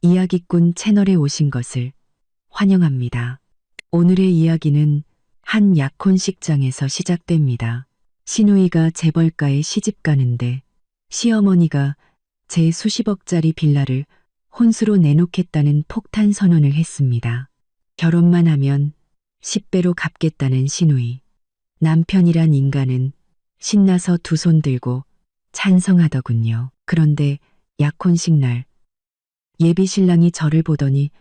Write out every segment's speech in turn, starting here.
이야기꾼 채널에 오신 것을 환영합니다. 오늘의 이야기는 한 약혼식장에서 시작됩니다. 시누이가 재벌가에 시집 가는데 시어머니가 제 수십억짜리 빌라를 혼수로 내놓겠다는 폭탄 선언을 했습니다. 결혼만 하면 10배로 갚겠다는 시누이. 남편이란 인간은 신나서 두 손 들고 찬성하더군요. 그런데 약혼식 날 예비 신랑이 저를 보더니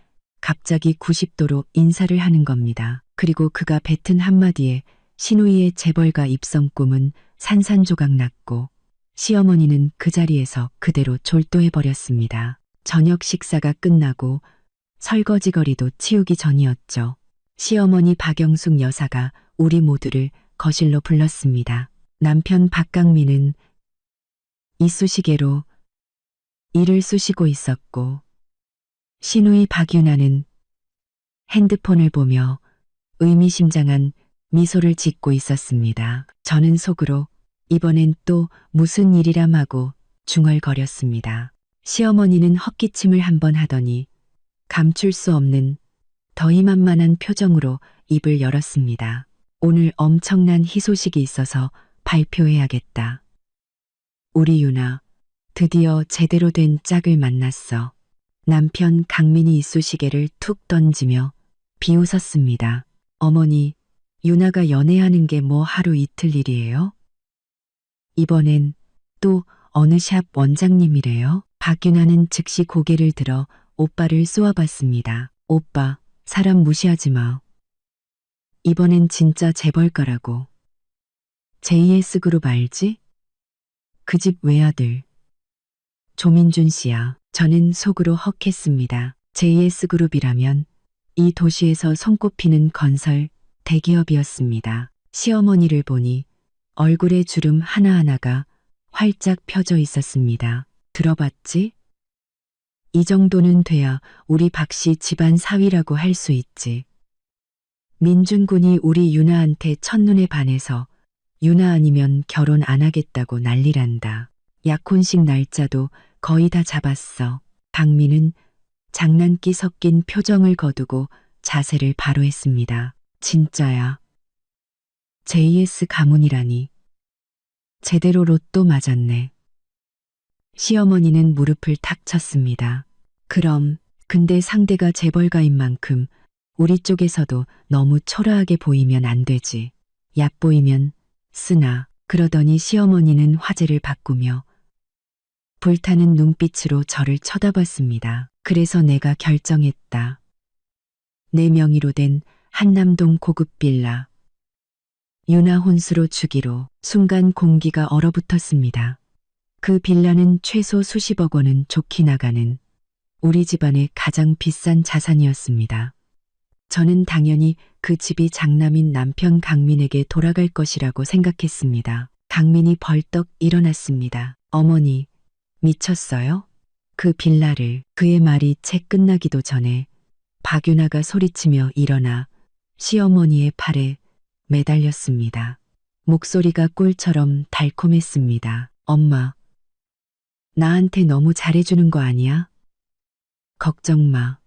갑자기 90도로 인사를 하는 겁니다. 그리고 그가 뱉은 한마디에 시누이의 재벌가 입성 꿈은 산산조각 났고 시어머니는 그 자리에서 그대로 졸도해버렸습니다. 저녁 식사가 끝나고 설거지거리도 치우기 전이었죠. 시어머니 박영숙 여사가 우리 모두를 거실로 불렀습니다. 남편 박강민은 이쑤시개로 이를 쑤시고 있었고 시누이 박유나는 핸드폰을 보며 의미심장한 미소를 짓고 있었습니다. 저는 속으로 이번엔 또 무슨 일이람 하고 중얼거렸습니다. 시어머니는 헛기침을 한번 하더니 감출 수 없는 더위만만한 표정으로 입을 열었습니다. 오늘 엄청난 희소식이 있어서 발표해야겠다. 우리 유나 드디어 제대로 된 짝을 만났어. 남편 강민이 이쑤시개를 툭 던지며 비웃었습니다. 어머니, 유나가 연애하는 게 뭐 하루 이틀 일이에요? 이번엔 또 어느 샵 원장님이래요? 박유나는 즉시 고개를 들어 오빠를 쏘아봤습니다. 오빠, 사람 무시하지 마. 이번엔 진짜 재벌가라고. JS그룹 알지? 그 집 외아들. 조민준 씨야. 저는 속으로 헉했습니다. JS그룹이라면 이 도시에서 손꼽히는 건설 대기업이었습니다. 시어머니를 보니 얼굴에 주름 하나하나가 활짝 펴져 있었습니다. 들어봤지? 이 정도는 돼야 우리 박씨 집안 사위라고 할 수 있지. 민준군이 우리 유나한테 첫눈에 반해서 유나 아니면 결혼 안 하겠다고 난리란다. 약혼식 날짜도 거의 다 잡았어. 박민은 장난기 섞인 표정을 거두고 자세를 바로 했습니다. 진짜야. JS 가문이라니. 제대로 로또 맞았네. 시어머니는 무릎을 탁 쳤습니다. 그럼, 근데 상대가 재벌가인 만큼 우리 쪽에서도 너무 초라하게 보이면 안 되지. 얕보이면 쓰나. 그러더니 시어머니는 화제를 바꾸며 불타는 눈빛으로 저를 쳐다봤습니다. 그래서 내가 결정했다. 내 명의로 된 한남동 고급 빌라. 유나 혼수로 주기로. 순간 공기가 얼어붙었습니다. 그 빌라는 최소 수십억 원은 좋게 나가는 우리 집안의 가장 비싼 자산이었습니다. 저는 당연히 그 집이 장남인 남편 강민에게 돌아갈 것이라고 생각했습니다. 강민이 벌떡 일어났습니다. 어머니, 미쳤어요? 그 빌라를. 그의 말이 채 끝나기도 전에 박유나가 소리치며 일어나 시어머니의 팔에 매달렸습니다. 목소리가 꿀처럼 달콤했습니다. 엄마, 나한테 너무 잘해주는 거 아니야? 걱정 마.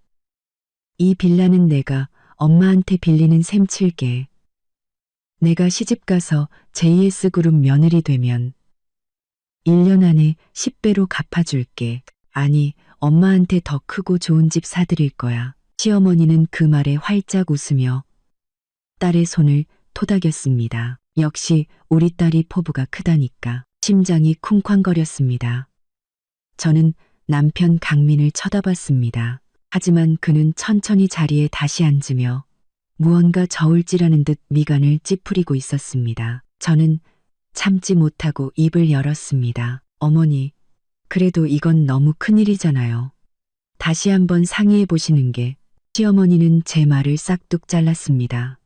이 빌라는 내가 엄마한테 빌리는 셈 칠게. 내가 시집가서 JS그룹 며느리 되면 1년 안에 10배로 갚아줄게. 아니, 엄마한테 더 크고 좋은 집 사드릴 거야. 시어머니는 그 말에 활짝 웃으며 딸의 손을 토닥였습니다. 역시 우리 딸이 포부가 크다니까. 심장이 쿵쾅거렸습니다. 저는 남편 강민을 쳐다봤습니다. 하지만 그는 천천히 자리에 다시 앉으며 무언가 저울질하는 듯 미간을 찌푸리고 있었습니다. 저는 참지 못하고 입을 열었습니다. 어머니, 그래도 이건 너무 큰일이잖아요. 다시 한번 상의해 보시는 게. 시어머니는 제 말을 싹둑 잘랐습니다.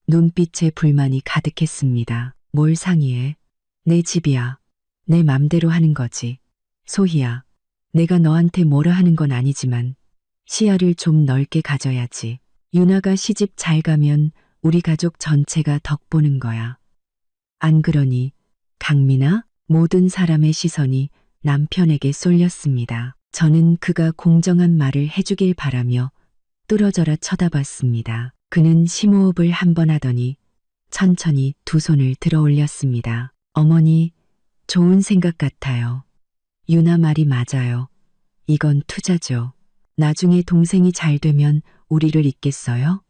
눈빛에 불만이 가득했습니다. 뭘 상의해? 내 집이야. 내 맘대로 하는 거지. 소희야, 내가 너한테 뭐라 하는 건 아니지만 시야를 좀 넓게 가져야지. 유나가 시집 잘 가면 우리 가족 전체가 덕보는 거야. 안 그러니 강민아? 모든 사람의 시선이 남편에게 쏠렸습니다. 저는 그가 공정한 말을 해주길 바라며 뚫어져라 쳐다봤습니다. 그는 심호흡을 한 번 하더니 천천히 두 손을 들어 올렸습니다. 어머니, 좋은 생각 같아요. 유나 말이 맞아요. 이건 투자죠. 나중에 동생이 잘 되면 우리를 잊겠어요?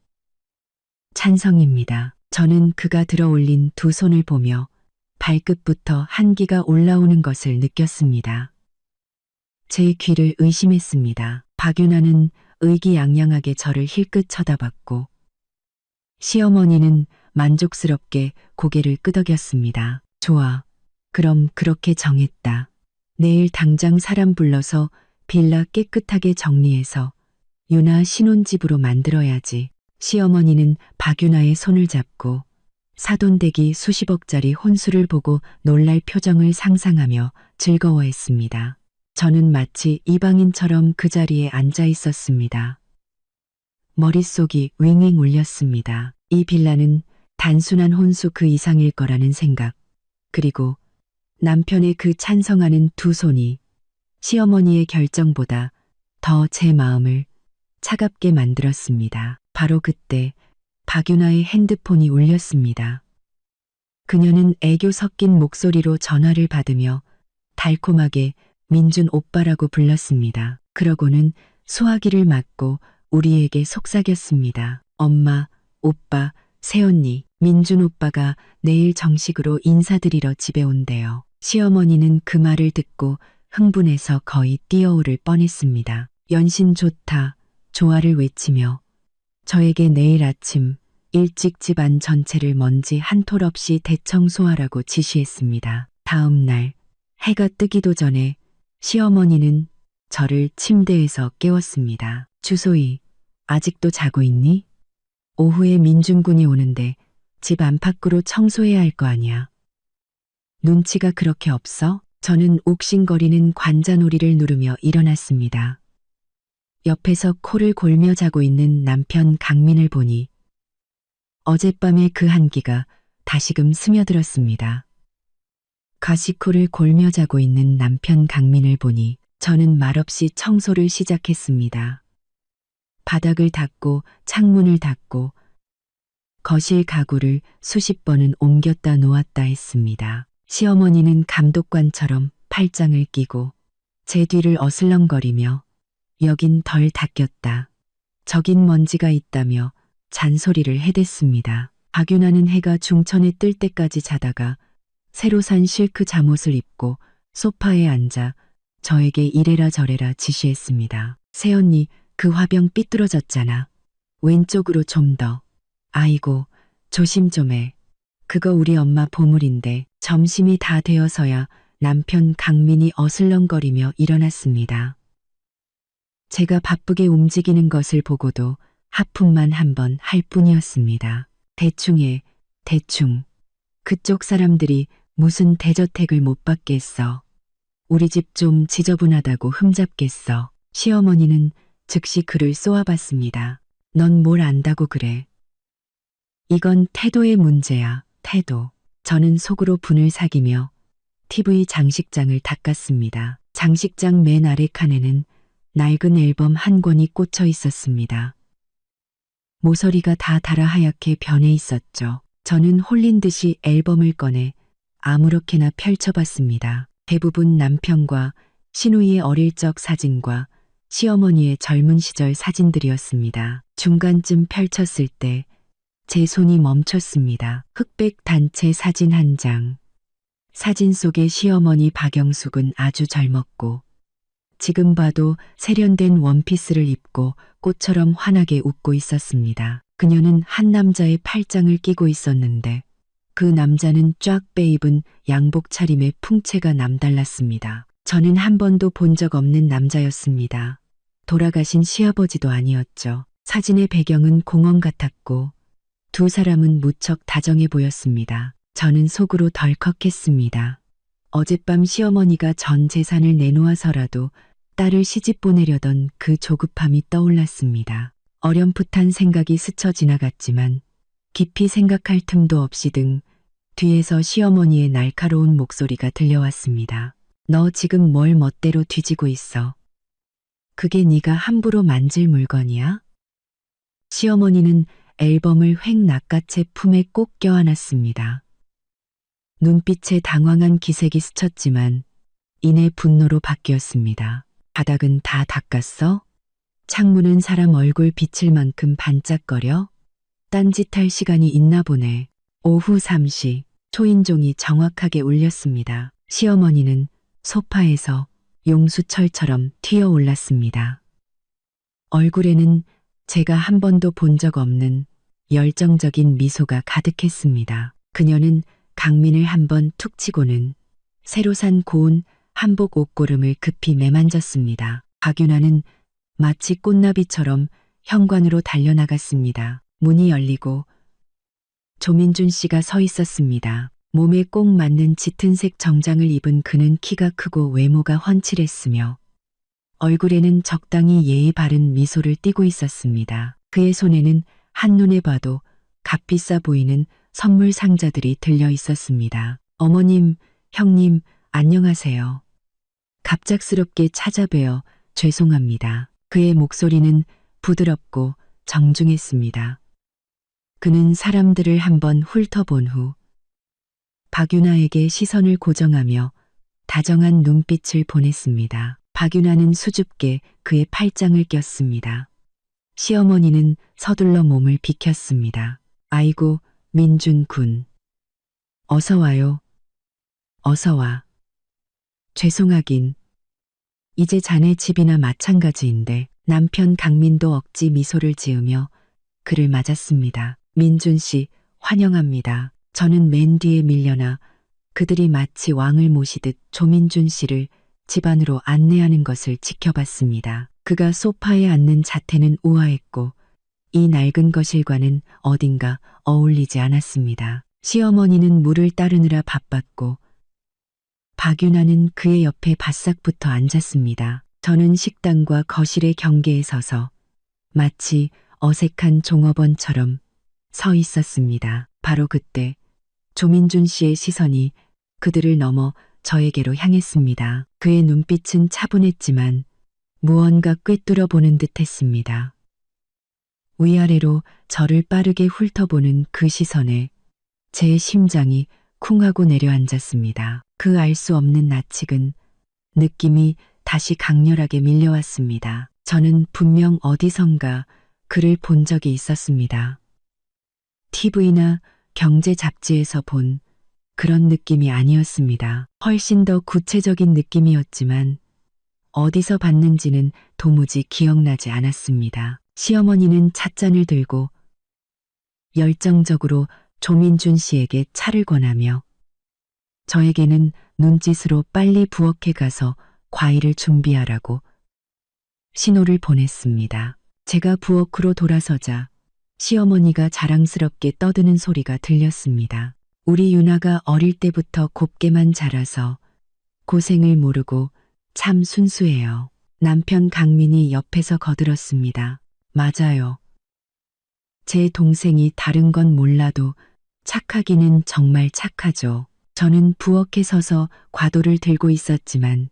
찬성입니다. 저는 그가 들어 올린 두 손을 보며 발끝부터 한기가 올라오는 것을 느꼈습니다. 제 귀를 의심했습니다. 박윤아는 의기양양하게 저를 힐끗 쳐다봤고 시어머니는 만족스럽게 고개를 끄덕였습니다. 좋아. 그럼 그렇게 정했다. 내일 당장 사람 불러서 빌라 깨끗하게 정리해서 유나 신혼집으로 만들어야지. 시어머니는 박윤아의 손을 잡고 사돈댁이 수십억짜리 혼수를 보고 놀랄 표정을 상상하며 즐거워했습니다. 저는 마치 이방인처럼 그 자리에 앉아 있었습니다. 머릿속이 윙윙 울렸습니다. 이 빌라는 단순한 혼수 그 이상일 거라는 생각, 그리고 남편의 그 찬성하는 두 손이 시어머니의 결정보다 더 제 마음을 차갑게 만들었습니다. 바로 그때 박윤아의 핸드폰이 울렸습니다. 그녀는 애교 섞인 목소리로 전화를 받으며 달콤하게 민준 오빠라고 불렀습니다. 그러고는 소화기를 맞고 우리에게 속삭였습니다. 엄마, 오빠, 새언니, 민준 오빠가 내일 정식으로 인사드리러 집에 온대요. 시어머니는 그 말을 듣고 흥분해서 거의 뛰어오를 뻔했습니다. 연신 좋다, 좋아를 외치며 저에게 내일 아침 일찍 집안 전체를 먼지 한 톨 없이 대청소하라고 지시했습니다. 다음 날 해가 뜨기도 전에 시어머니는 저를 침대에서 깨웠습니다. 주소희, 아직도 자고 있니? 오후에 민준군이 오는데 집 안팎으로 청소해야 할 거 아니야. 눈치가 그렇게 없어? 저는 옥신거리는 관자놀이를 누르며 일어났습니다. 옆에서 코를 골며 자고 있는 남편 강민을 보니 어젯밤의 그 한기가 다시금 스며들었습니다. 가시코를 골며 자고 있는 남편 강민을 보니 저는 말없이 청소를 시작했습니다. 바닥을 닦고 창문을 닦고 거실 가구를 수십 번은 옮겼다 놓았다 했습니다. 시어머니는 감독관처럼 팔짱을 끼고 제 뒤를 어슬렁거리며 여긴 덜 닦였다. 저긴 먼지가 있다며 잔소리를 해댔습니다. 박윤아는 해가 중천에 뜰 때까지 자다가 새로 산 실크 잠옷을 입고 소파에 앉아 저에게 이래라 저래라 지시했습니다. 새언니, 그 화병 삐뚤어졌잖아. 왼쪽으로 좀 더. 아이고, 조심 좀 해. 그거 우리 엄마 보물인데. 점심이 다 되어서야 남편 강민이 어슬렁거리며 일어났습니다. 제가 바쁘게 움직이는 것을 보고도 하품만 한 번 할 뿐이었습니다. 대충 해, 대충. 그쪽 사람들이 무슨 대저택을 못 받겠어. 우리 집 좀 지저분하다고 흠잡겠어. 시어머니는 즉시 그를 쏘아봤습니다. 넌 뭘 안다고 그래. 이건 태도의 문제야, 태도. 저는 속으로 분을 사기며 TV 장식장을 닦았습니다. 장식장 맨 아래 칸에는 낡은 앨범 한 권이 꽂혀 있었습니다. 모서리가 다 달아 하얗게 변해 있었죠. 저는 홀린 듯이 앨범을 꺼내 아무렇게나 펼쳐봤습니다. 대부분 남편과 시누이의 어릴 적 사진과 시어머니의 젊은 시절 사진들이었습니다. 중간쯤 펼쳤을 때 제 손이 멈췄습니다. 흑백 단체 사진 한 장. 사진 속의 시어머니 박영숙은 아주 젊었고 지금 봐도 세련된 원피스를 입고 꽃처럼 환하게 웃고 있었습니다. 그녀는 한 남자의 팔짱을 끼고 있었는데 그 남자는 쫙 빼입은 양복 차림의 풍채가 남달랐습니다. 저는 한 번도 본 적 없는 남자였습니다. 돌아가신 시아버지도 아니었죠. 사진의 배경은 공원 같았고 두 사람은 무척 다정해 보였습니다. 저는 속으로 덜컥했습니다. 어젯밤 시어머니가 전 재산을 내놓아서라도 딸을 시집 보내려던 그 조급함이 떠올랐습니다. 어렴풋한 생각이 스쳐 지나갔지만 깊이 생각할 틈도 없이 등 뒤에서 시어머니의 날카로운 목소리가 들려왔습니다. 너 지금 뭘 멋대로 뒤지고 있어. 그게 네가 함부로 만질 물건이야? 시어머니는 앨범을 획 낚아채 품에 꼭 껴안았습니다. 눈빛에 당황한 기색이 스쳤지만 이내 분노로 바뀌었습니다. 바닥은 다 닦았어? 창문은 사람 얼굴 비칠 만큼 반짝거려? 딴짓할 시간이 있나 보네. 오후 3시 초인종이 정확하게 울렸습니다. 시어머니는 소파에서 용수철처럼 튀어 올랐습니다. 얼굴에는 제가 한 번도 본 적 없는 열정적인 미소가 가득했습니다. 그녀는 강민을 한 번 툭 치고는 새로 산 고운 한복 옷고름을 급히 매만졌습니다. 박윤아는 마치 꽃나비처럼 현관으로 달려나갔습니다. 문이 열리고 조민준 씨가 서 있었습니다. 몸에 꼭 맞는 짙은색 정장을 입은 그는 키가 크고 외모가 훤칠했으며 얼굴에는 적당히 예의 바른 미소를 띠고 있었습니다. 그의 손에는 한눈에 봐도 값비싸 보이는 선물 상자들이 들려 있었습니다. 어머님, 형님, 안녕하세요. 갑작스럽게 찾아뵈어 죄송합니다. 그의 목소리는 부드럽고 정중했습니다. 그는 사람들을 한번 훑어본 후 박윤아에게 시선을 고정하며 다정한 눈빛을 보냈습니다. 박윤아는 수줍게 그의 팔짱을 꼈습니다. 시어머니는 서둘러 몸을 비켰습니다. 아이고, 민준 군. 어서 와요. 어서 와. 죄송하긴. 이제 자네 집이나 마찬가지인데. 남편 강민도 억지 미소를 지으며 그를 맞았습니다. 민준 씨, 환영합니다. 저는 맨 뒤에 밀려나 그들이 마치 왕을 모시듯 조민준 씨를 집 안으로 안내하는 것을 지켜봤습니다. 그가 소파에 앉는 자태는 우아했고 이 낡은 거실과는 어딘가 어울리지 않았습니다. 시어머니는 물을 따르느라 바빴고 박윤아는 그의 옆에 바싹 붙어 앉았습니다. 저는 식당과 거실의 경계에 서서 마치 어색한 종업원처럼 서 있었습니다. 바로 그때 조민준 씨의 시선이 그들을 넘어 저에게로 향했습니다. 그의 눈빛은 차분했지만 무언가 꿰뚫어 보는 듯 했습니다. 위아래로 저를 빠르게 훑어보는 그 시선에 제 심장이 쿵 하고 내려앉았습니다. 그 알 수 없는 낯익은 느낌이 다시 강렬하게 밀려왔습니다. 저는 분명 어디선가 그를 본 적이 있었습니다. TV나 경제 잡지에서 본 그런 느낌이 아니었습니다. 훨씬 더 구체적인 느낌이었지만 어디서 봤는지는 도무지 기억나지 않았습니다. 시어머니는 찻잔을 들고 열정적으로 조민준 씨에게 차를 권하며 저에게는 눈짓으로 빨리 부엌에 가서 과일을 준비하라고 신호를 보냈습니다. 제가 부엌으로 돌아서자 시어머니가 자랑스럽게 떠드는 소리가 들렸습니다. 우리 윤아가 어릴 때부터 곱게만 자라서 고생을 모르고 참 순수해요. 남편 강민이 옆에서 거들었습니다. 맞아요. 제 동생이 다른 건 몰라도 착하기는 정말 착하죠. 저는 부엌에 서서 과도를 들고 있었지만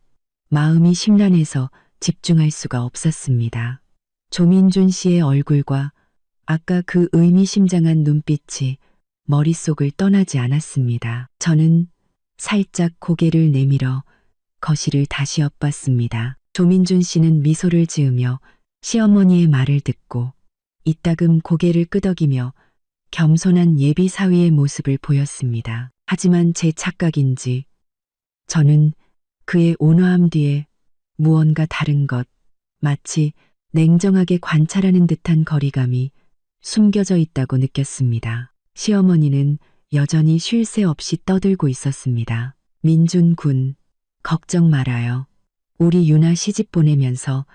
마음이 심란해서 집중할 수가 없었습니다. 조민준 씨의 얼굴과 아까 그 의미심장한 눈빛이 머릿속을 떠나지 않았습니다. 저는 살짝 고개를 내밀어 거실을 다시 엿봤습니다. 조민준 씨는 미소를 지으며 시어머니의 말을 듣고 이따금 고개를 끄덕이며 겸손한 예비 사위의 모습을 보였습니다. 하지만 제 착각인지 저는 그의 온화함 뒤에 무언가 다른 것, 마치 냉정하게 관찰하는 듯한 거리감이 숨겨져 있다고 느꼈습니다. 시어머니는 여전히 쉴 새 없이 떠들고 있었습니다. 민준 군, 걱정 말아요. 우리 유나 시집 보내면서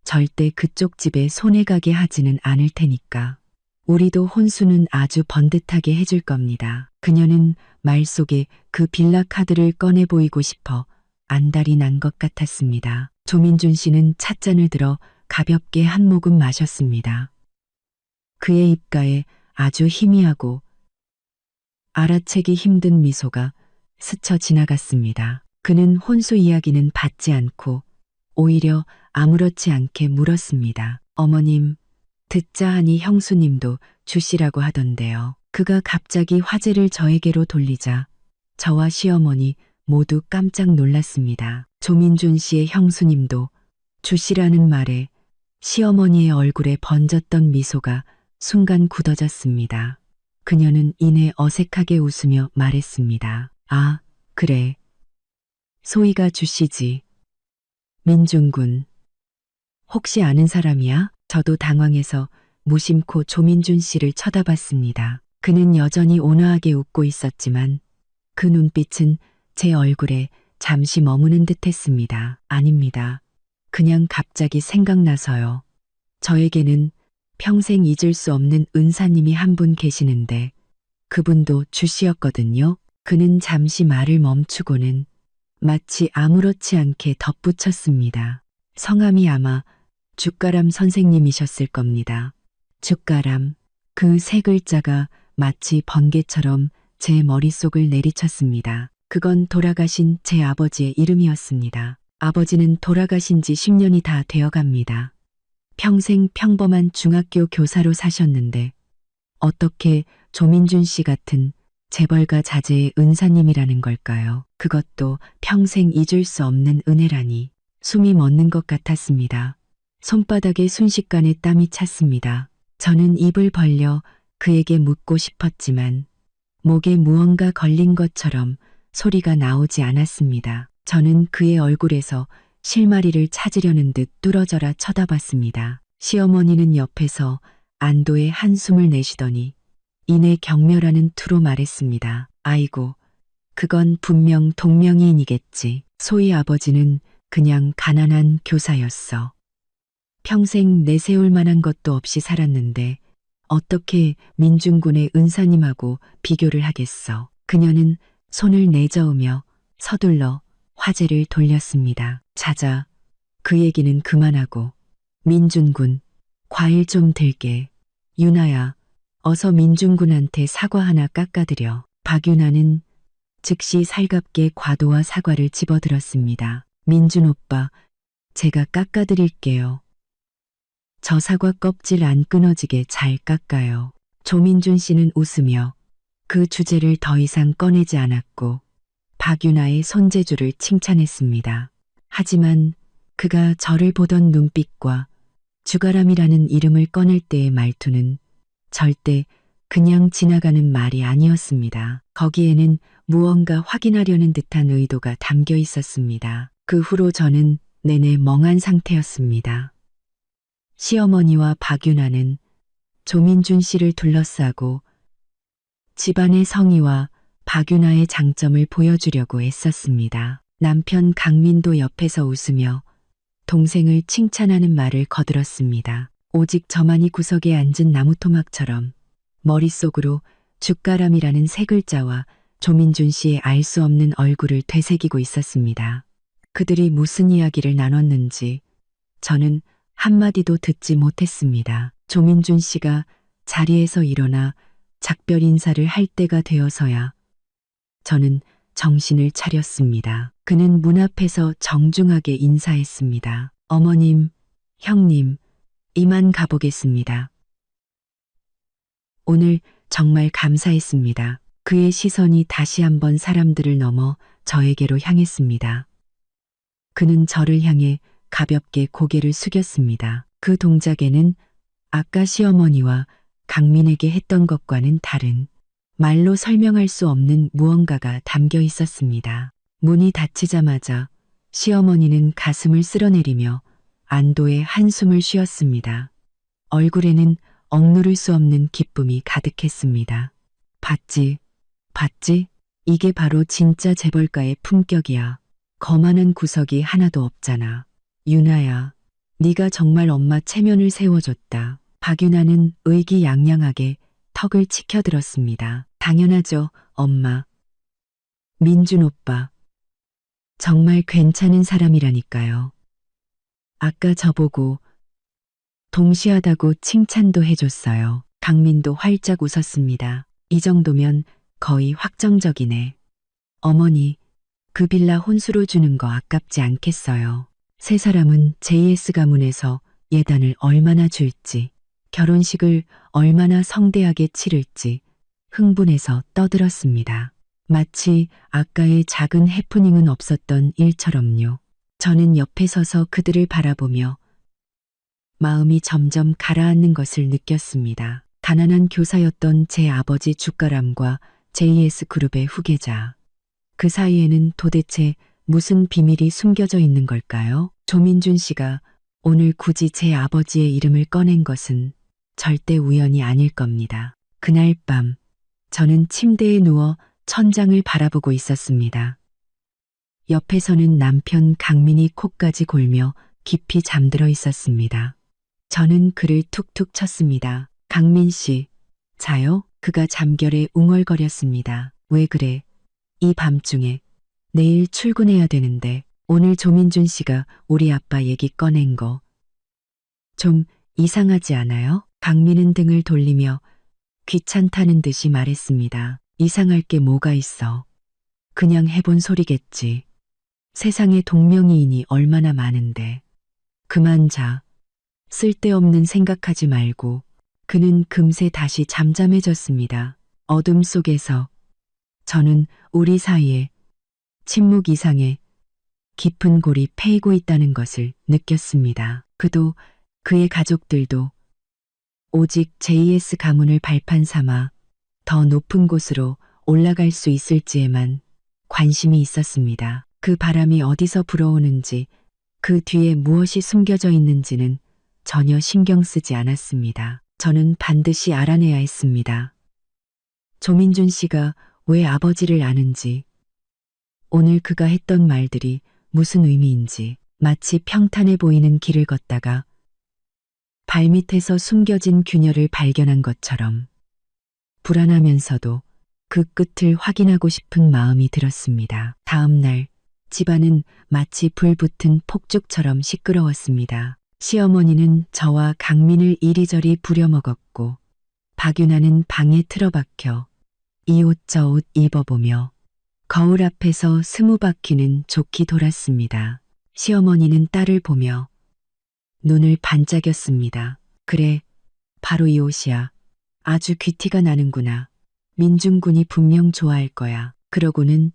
절대 그쪽 집에 손해 가게 하지는 않을 테니까. 우리도 혼수는 아주 번듯하게 해줄 겁니다. 그녀는 말 속에 그 빌라 카드를 꺼내 보이고 싶어 안달이 난 것 같았습니다. 조민준 씨는 찻잔을 들어 가볍게 한 모금 마셨습니다. 그의 입가에 아주 희미하고 알아채기 힘든 미소가 스쳐 지나갔습니다. 그는 혼수 이야기는 받지 않고 오히려 아무렇지 않게 물었습니다. 어머님, 듣자 하니 형수님도 주시라고 하던데요. 그가 갑자기 화제를 저에게로 돌리자 저와 시어머니 모두 깜짝 놀랐습니다. 조민준 씨의 형수님도 주시라는 말에 시어머니의 얼굴에 번졌던 미소가 순간 굳어졌습니다. 그녀는 이내 어색하게 웃으며 말했습니다. 아, 그래. 소희가 주시지. 민준군. 혹시 아는 사람이야? 저도 당황해서 무심코 조민준 씨를 쳐다봤습니다. 그는 여전히 온화하게 웃고 있었지만 그 눈빛은 제 얼굴에 잠시 머무는 듯 했습니다. 아닙니다. 그냥 갑자기 생각나서요. 저에게는 평생 잊을 수 없는 은사님이 한 분 계시는데 그분도 주씨였거든요. 그는 잠시 말을 멈추고는 마치 아무렇지 않게 덧붙였습니다. 성함이 아마 죽가람 선생님이셨을 겁니다. 죽가람. 그 세 글자가 마치 번개처럼 제 머릿속을 내리쳤습니다. 그건 돌아가신 제 아버지의 이름이었습니다. 아버지는 돌아가신 지 10년이 다 되어갑니다. 평생 평범한 중학교 교사로 사셨는데 어떻게 조민준 씨 같은 재벌가 자제의 은사님이라는 걸까요? 그것도 평생 잊을 수 없는 은혜라니 숨이 멎는 것 같았습니다. 손바닥에 순식간에 땀이 찼습니다. 저는 입을 벌려 그에게 묻고 싶었지만 목에 무언가 걸린 것처럼 소리가 나오지 않았습니다. 저는 그의 얼굴에서 실마리를 찾으려는 듯 뚫어져라 쳐다봤습니다. 시어머니는 옆에서 안도의 한숨을 내쉬더니 이내 경멸하는 투로 말했습니다. 아이고, 그건 분명 동명이인이겠지. 소희 아버지는 그냥 가난한 교사였어. 평생 내세울 만한 것도 없이 살았는데 어떻게 민준군의 은사님하고 비교를 하겠어. 그녀는 손을 내저으며 서둘러 화제를 돌렸습니다. 자자, 그 얘기는 그만하고 민준군, 과일 좀 들게. 유나야, 어서 민준군한테 사과 하나 깎아드려. 박유나는 즉시 살갑게 과도와 사과를 집어들었습니다. 민준 오빠, 제가 깎아드릴게요. 저 사과 껍질 안 끊어지게 잘 깎아요. 조민준 씨는 웃으며 그 주제를 더 이상 꺼내지 않았고 박유나의 손재주를 칭찬했습니다. 하지만 그가 저를 보던 눈빛과 주가람이라는 이름을 꺼낼 때의 말투는 절대 그냥 지나가는 말이 아니었습니다. 거기에는 무언가 확인하려는 듯한 의도가 담겨 있었습니다. 그 후로 저는 내내 멍한 상태였습니다. 시어머니와 박유나는 조민준 씨를 둘러싸고 집안의 성의와 박유나의 장점을 보여주려고 애썼습니다. 남편 강민도 옆에서 웃으며 동생을 칭찬하는 말을 거들었습니다. 오직 저만이 구석에 앉은 나무토막처럼 머릿속으로 죽가람이라는 세 글자와 조민준 씨의 알 수 없는 얼굴을 되새기고 있었습니다. 그들이 무슨 이야기를 나눴는지 저는 한마디도 듣지 못했습니다. 조민준 씨가 자리에서 일어나 작별 인사를 할 때가 되어서야 저는 정신을 차렸습니다. 그는 문 앞에서 정중하게 인사했습니다. 어머님, 형님, 이만 가보겠습니다. 오늘 정말 감사했습니다. 그의 시선이 다시 한번 사람들을 넘어 저에게로 향했습니다. 그는 저를 향해 가볍게 고개를 숙였습니다. 그 동작에는 아까 시어머니와 강민에게 했던 것과는 다른 말로 설명할 수 없는 무언가가 담겨 있었습니다. 문이 닫히자마자 시어머니는 가슴을 쓸어내리며 안도의 한숨을 쉬었습니다. 얼굴에는 억누를 수 없는 기쁨이 가득했습니다. 봤지? 봤지? 이게 바로 진짜 재벌가의 품격이야. 거만한 구석이 하나도 없잖아. 유나야, 네가 정말 엄마 체면을 세워줬다. 박유나는 의기양양하게 턱을 치켜들었습니다. 당연하죠, 엄마. 민준 오빠. 정말 괜찮은 사람이라니까요. 아까 저보고 동시하다고 칭찬도 해줬어요. 강민도 활짝 웃었습니다. 이 정도면 거의 확정적이네. 어머니, 그 빌라 혼수로 주는 거 아깝지 않겠어요. 세 사람은 JS 가문에서 예단을 얼마나 줄지, 결혼식을 얼마나 성대하게 치를지 흥분해서 떠들었습니다. 마치 아까의 작은 해프닝은 없었던 일처럼요. 저는 옆에 서서 그들을 바라보며 마음이 점점 가라앉는 것을 느꼈습니다. 가난한 교사였던 제 아버지 주가람과 JS 그룹의 후계자. 그 사이에는 도대체 무슨 비밀이 숨겨져 있는 걸까요? 조민준 씨가 오늘 굳이 제 아버지의 이름을 꺼낸 것은 절대 우연이 아닐 겁니다. 그날 밤 저는 침대에 누워 천장을 바라보고 있었습니다. 옆에서는 남편 강민이 코까지 골며 깊이 잠들어 있었습니다. 저는 그를 툭툭 쳤습니다. 강민 씨, 자요? 그가 잠결에 웅얼거렸습니다. 왜 그래? 이 밤중에. 내일 출근해야 되는데 오늘 조민준 씨가 우리 아빠 얘기 꺼낸 거 좀 이상하지 않아요? 강민은 등을 돌리며 귀찮다는 듯이 말했습니다. 이상할 게 뭐가 있어. 그냥 해본 소리겠지. 세상에 동명이인이 얼마나 많은데. 그만 자. 쓸데없는 생각하지 말고. 그는 금세 다시 잠잠해졌습니다. 어둠 속에서 저는 우리 사이에 침묵 이상의 깊은 골이 패이고 있다는 것을 느꼈습니다. 그도 그의 가족들도 오직 JS 가문을 발판 삼아 더 높은 곳으로 올라갈 수 있을지에만 관심이 있었습니다. 그 바람이 어디서 불어오는지 그 뒤에 무엇이 숨겨져 있는지는 전혀 신경 쓰지 않았습니다. 저는 반드시 알아내야 했습니다. 조민준 씨가 왜 아버지를 아는지, 오늘 그가 했던 말들이 무슨 의미인지, 마치 평탄해 보이는 길을 걷다가 발밑에서 숨겨진 균열을 발견한 것처럼 불안하면서도 그 끝을 확인하고 싶은 마음이 들었습니다. 다음 날 집안은 마치 불붙은 폭죽처럼 시끄러웠습니다. 시어머니는 저와 강민을 이리저리 부려먹었고 박윤아는 방에 틀어박혀 이 옷 저 옷 입어보며 거울 앞에서 20바퀴는 좋게 돌았습니다. 시어머니는 딸을 보며 눈을 반짝였습니다. 그래, 바로 이 옷이야. 아주 귀티가 나는구나. 민중군이 분명 좋아할 거야. 그러고는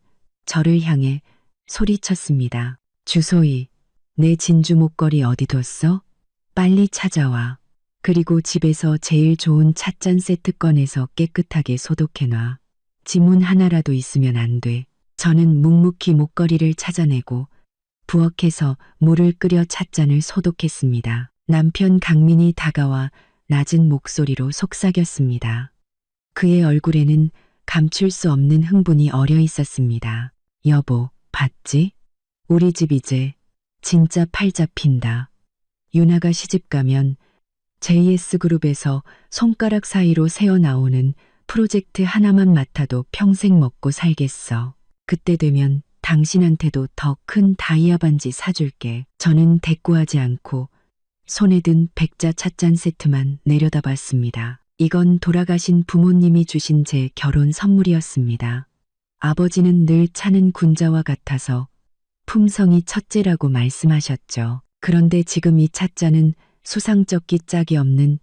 저를 향해 소리쳤습니다. 주소희, 내 진주 목걸이 어디 뒀어? 빨리 찾아와. 그리고 집에서 제일 좋은 찻잔 세트 꺼내서 깨끗하게 소독해놔. 지문 하나라도 있으면 안 돼. 저는 묵묵히 목걸이를 찾아내고 부엌에서 물을 끓여 찻잔을 소독했습니다. 남편 강민이 다가와 낮은 목소리로 속삭였습니다. 그의 얼굴에는 감출 수 없는 흥분이 어려 있었습니다. 여보, 봤지? 우리 집 이제 진짜 팔 잡힌다. 유나가 시집가면 JS그룹에서 손가락 사이로 새어나오는 프로젝트 하나만 맡아도 평생 먹고 살겠어. 그때 되면 당신한테도 더 큰 다이아 반지 사줄게. 저는 대꾸하지 않고 손에 든 백자 찻잔 세트만 내려다봤습니다. 이건 돌아가신 부모님이 주신 제 결혼 선물이었습니다. 아버지는 늘 차는 군자와 같아서 품성이 첫째라고 말씀하셨죠. 그런데 지금 이 찻잔은 수상쩍기 짝이 없는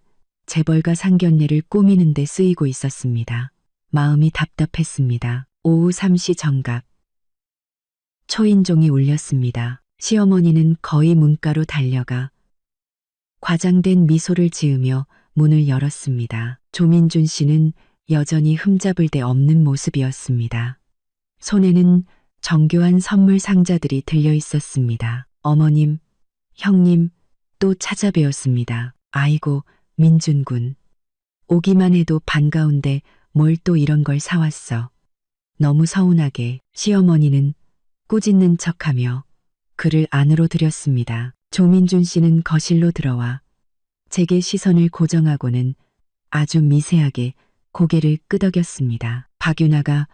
재벌가 상견례를 꾸미는 데 쓰이고 있었습니다. 마음이 답답했습니다. 오후 3시 정각. 초인종이 울렸습니다. 시어머니는 거의 문가로 달려가 과장된 미소를 지으며 문을 열었습니다. 조민준 씨는 여전히 흠잡을 데 없는 모습이었습니다. 손에는 정교한 선물 상자들이 들려 있었습니다. 어머님, 형님, 또 찾아뵈었습니다. 아이고, 민준군. 오기만 해도 반가운데 뭘 또 이런 걸 사왔어. 너무 서운하게. 시어머니는 꾸짖는 척하며 그를 안으로 들였습니다. 조민준 씨는 거실로 들어와 제게 시선을 고정하고는 아주 미세하게 고개를 끄덕였습니다. 박윤아가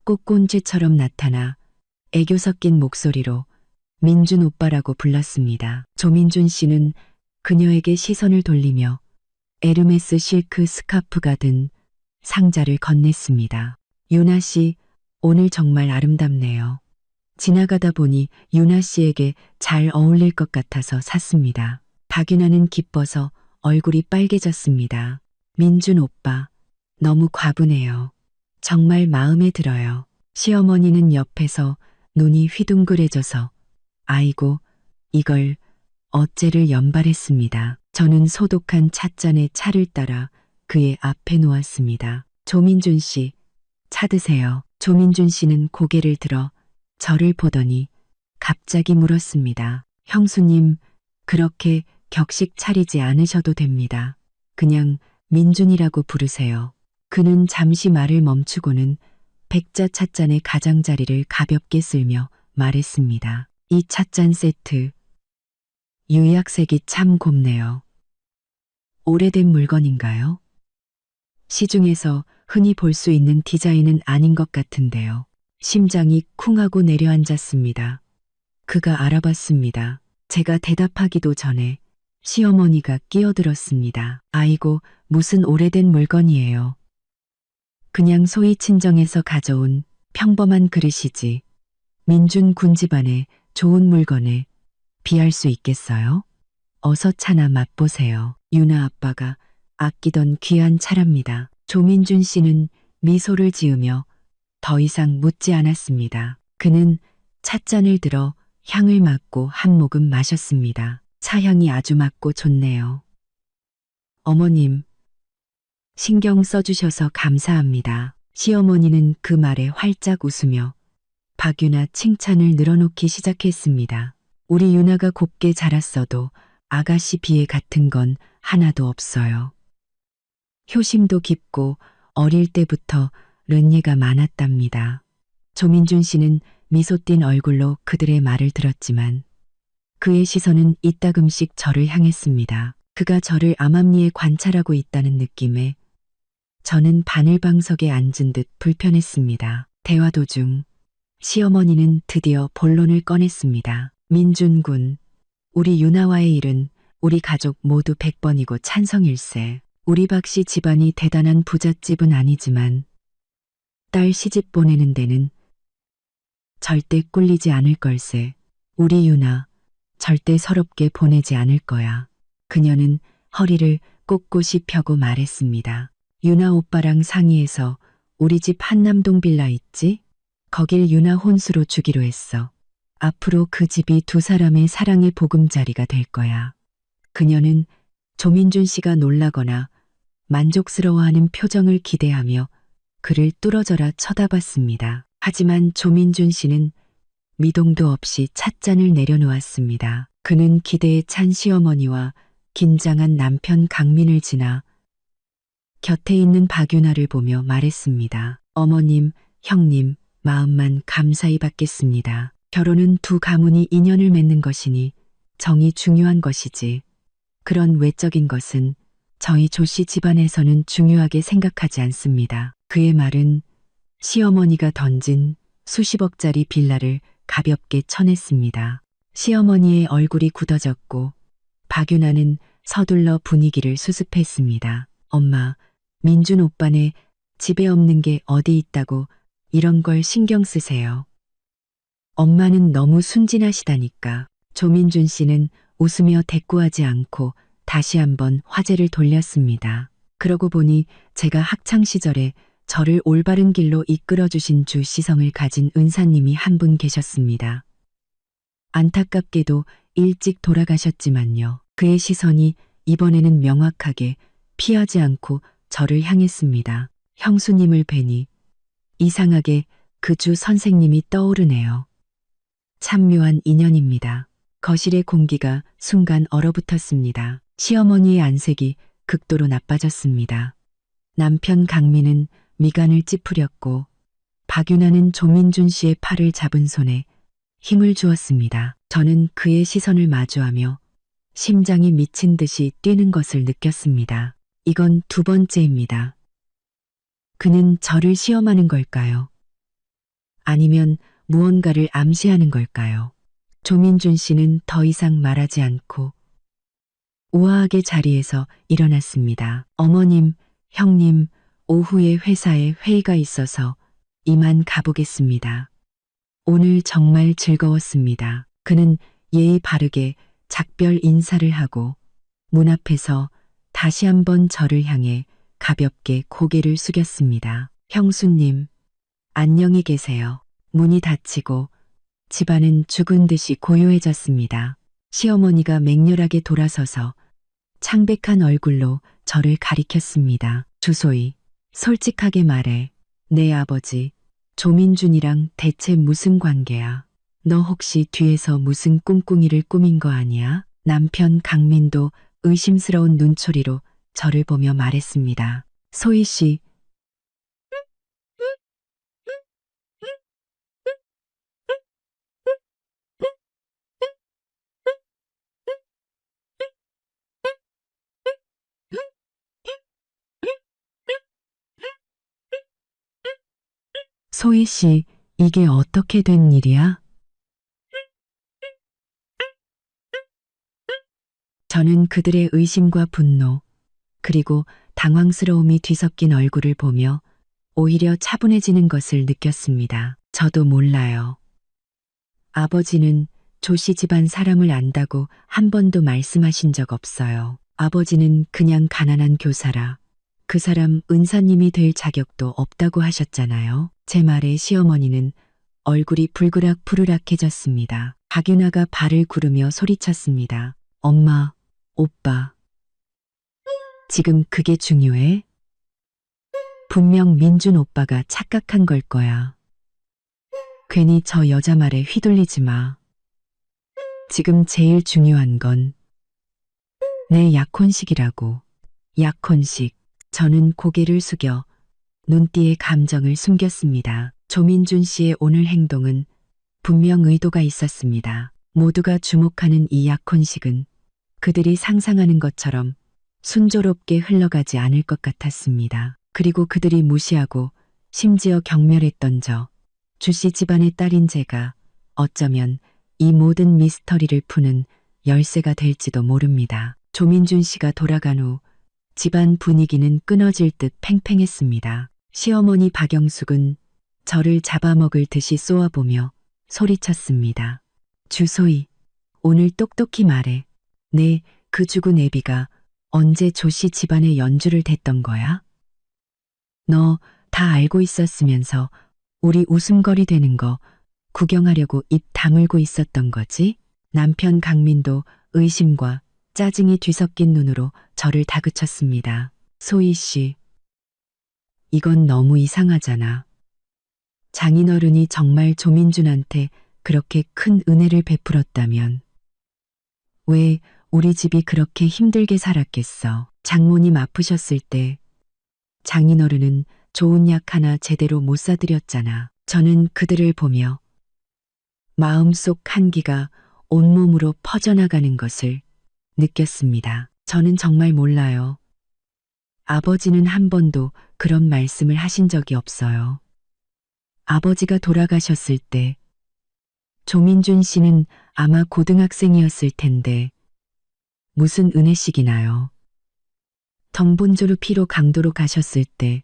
꽃곤쥐처럼 나타나 애교 섞인 목소리로 민준 오빠라고 불렀습니다. 조민준 씨는 그녀에게 시선을 돌리며 에르메스 실크 스카프가 든 상자를 건넸습니다. 유나 씨, 오늘 정말 아름답네요. 지나가다 보니 유나 씨에게 잘 어울릴 것 같아서 샀습니다. 박유나는 기뻐서 얼굴이 빨개졌습니다. 민준 오빠, 너무 과분해요. 정말 마음에 들어요. 시어머니는 옆에서 눈이 휘둥그레져서 아이고, 이걸 어째를 연발했습니다. 저는 소독한 찻잔에 차를 따라 그의 앞에 놓았습니다. 조민준 씨, 차 드세요. 조민준 씨는 고개를 들어 저를 보더니 갑자기 물었습니다. 형수님, 그렇게 격식 차리지 않으셔도 됩니다. 그냥 민준이라고 부르세요. 그는 잠시 말을 멈추고는 백자 찻잔의 가장자리를 가볍게 쓸며 말했습니다. 이 찻잔 세트, 유약색이 참 곱네요. 오래된 물건인가요? 시중에서 흔히 볼 수 있는 디자인은 아닌 것 같은데요. 심장이 쿵 하고 내려앉았습니다. 그가 알아봤습니다. 제가 대답하기도 전에 시어머니가 끼어들었습니다. 아이고, 무슨 오래된 물건이에요. 그냥 소위 친정에서 가져온 평범한 그릇이지. 민준 군 집안의 좋은 물건에 비할 수 있겠어요? 어서 차나 맛보세요. 유나 아빠가 아끼던 귀한 차랍니다. 조민준 씨는 미소를 지으며 더 이상 묻지 않았습니다. 그는 찻잔을 들어 향을 맡고 한 모금 마셨습니다. 차향이 아주 맑고 좋네요. 어머님, 신경 써주셔서 감사합니다. 시어머니는 그 말에 활짝 웃으며 박유나 칭찬을 늘어놓기 시작했습니다. 우리 유나가 곱게 자랐어도 아가씨 비애 같은 건 하나도 없어요. 효심도 깊고 어릴 때부터 른예가 많았답니다. 조민준 씨는 미소 띤 얼굴로 그들의 말을 들었지만 그의 시선은 이따금씩 저를 향했습니다. 그가 저를 암암리에 관찰하고 있다는 느낌에 저는 바늘방석에 앉은 듯 불편했습니다. 대화 도중 시어머니는 드디어 본론을 꺼냈습니다. 민준 군, 우리 유나와의 일은 우리 가족 모두 100번이고 찬성일세. 우리 박씨 집안이 대단한 부잣집은 아니지만 딸 시집 보내는 데는 절대 꿀리지 않을 걸세. 우리 유나 절대 서럽게 보내지 않을 거야. 그녀는 허리를 꼿꼿이 펴고 말했습니다. 유나 오빠랑 상의해서 우리 집 한남동 빌라 있지? 거길 유나 혼수로 주기로 했어. 앞으로 그 집이 두 사람의 사랑의 보금자리가 될 거야. 그녀는 조민준 씨가 놀라거나 만족스러워하는 표정을 기대하며 그를 뚫어져라 쳐다봤습니다. 하지만 조민준 씨는 미동도 없이 찻잔을 내려놓았습니다. 그는 기대에 찬 시어머니와 긴장한 남편 강민을 지나 곁에 있는 박유나를 보며 말했습니다. 어머님, 형님, 마음만 감사히 받겠습니다. 결혼은 두 가문이 인연을 맺는 것이니 정이 중요한 것이지. 그런 외적인 것은 저희 조씨 집안에서는 중요하게 생각하지 않습니다. 그의 말은 시어머니가 던진 수십억짜리 빌라를 가볍게 쳐냈습니다. 시어머니의 얼굴이 굳어졌고 박유나는 서둘러 분위기를 수습했습니다. 엄마, 민준 오빠네 집에 없는 게 어디 있다고 이런 걸 신경 쓰세요. 엄마는 너무 순진하시다니까. 조민준 씨는 웃으며 대꾸하지 않고 다시 한번 화제를 돌렸습니다. 그러고 보니 제가 학창시절에 저를 올바른 길로 이끌어주신 주시성을 가진 은사님이 한 분 계셨습니다. 안타깝게도 일찍 돌아가셨지만요. 그의 시선이 이번에는 명확하게 피하지 않고 저를 향했습니다. 형수님을 뵈니 이상하게 그 주 선생님이 떠오르네요. 참 묘한 인연입니다. 거실의 공기가 순간 얼어붙었습니다. 시어머니의 안색이 극도로 나빠졌습니다. 남편 강민은 미간을 찌푸렸고 박유나는 조민준 씨의 팔을 잡은 손에 힘을 주었습니다. 저는 그의 시선을 마주하며 심장이 미친 듯이 뛰는 것을 느꼈습니다. 이건 두 번째입니다. 그는 저를 시험하는 걸까요? 아니면 무언가를 암시하는 걸까요? 조민준 씨는 더 이상 말하지 않고 우아하게 자리에서 일어났습니다. 어머님, 형님, 오후에 회사에 회의가 있어서 이만 가보겠습니다. 오늘 정말 즐거웠습니다. 그는 예의 바르게 작별 인사를 하고 문 앞에서 다시 한번 저를 향해 가볍게 고개를 숙였습니다. 형수님, 안녕히 계세요. 문이 닫히고 집안은 죽은 듯이 고요해졌습니다. 시어머니가 맹렬하게 돌아서서 창백한 얼굴로 저를 가리켰습니다. 주소희, 솔직하게 말해. 내 아버지, 조민준이랑 대체 무슨 관계야? 너 혹시 뒤에서 무슨 꿍꿍이를 꾸민 거 아니야? 남편 강민도 의심스러운 눈초리로 저를 보며 말했습니다. 소희 씨, 소희 씨, 이게 어떻게 된 일이야? 저는 그들의 의심과 분노, 그리고 당황스러움이 뒤섞인 얼굴을 보며 오히려 차분해지는 것을 느꼈습니다. 저도 몰라요. 아버지는 조씨 집안 사람을 안다고 한 번도 말씀하신 적 없어요. 아버지는 그냥 가난한 교사라 그 사람 은사님이 될 자격도 없다고 하셨잖아요. 제 말에 시어머니는 얼굴이 불그락 푸르락해졌습니다. 박윤아가 발을 구르며 소리쳤습니다. 엄마, 오빠. 지금 그게 중요해? 분명 민준 오빠가 착각한 걸 거야. 괜히 저 여자 말에 휘둘리지 마. 지금 제일 중요한 건 내 약혼식이라고. 약혼식. 저는 고개를 숙여 눈띠에 감정을 숨겼습니다. 조민준 씨의 오늘 행동은 분명 의도가 있었습니다. 모두가 주목하는 이 약혼식은 그들이 상상하는 것처럼 순조롭게 흘러가지 않을 것 같았습니다. 그리고 그들이 무시하고 심지어 경멸했던 주씨 집안의 딸인 제가 어쩌면 이 모든 미스터리를 푸는 열쇠가 될지도 모릅니다. 조민준 씨가 돌아간 후 집안 분위기는 끊어질 듯 팽팽했습니다. 시어머니 박영숙은 저를 잡아먹을 듯이 쏘아보며 소리쳤습니다. 주소희, 오늘 똑똑히 말해. 그 죽은 애비가 언제 조씨 집안의 연주를 댔던 거야? 너 다 알고 있었으면서 우리 웃음거리 되는 거 구경하려고 입 다물고 있었던 거지? 남편 강민도 의심과 짜증이 뒤섞인 눈으로 저를 다그쳤습니다. 소희 씨, 이건 너무 이상하잖아. 장인어른이 정말 조민준한테 그렇게 큰 은혜를 베풀었다면 왜 우리 집이 그렇게 힘들게 살았겠어? 장모님 아프셨을 때 장인어른은 좋은 약 하나 제대로 못 사드렸잖아. 저는 그들을 보며 마음속 한기가 온몸으로 퍼져나가는 것을 느꼈습니다. 저는 정말 몰라요. 아버지는 한 번도 그런 말씀을 하신 적이 없어요. 아버지가 돌아가셨을 때 조민준 씨는 아마 고등학생이었을 텐데 무슨 은혜식이나요. 덩본조르 피로 강도로 가셨을 때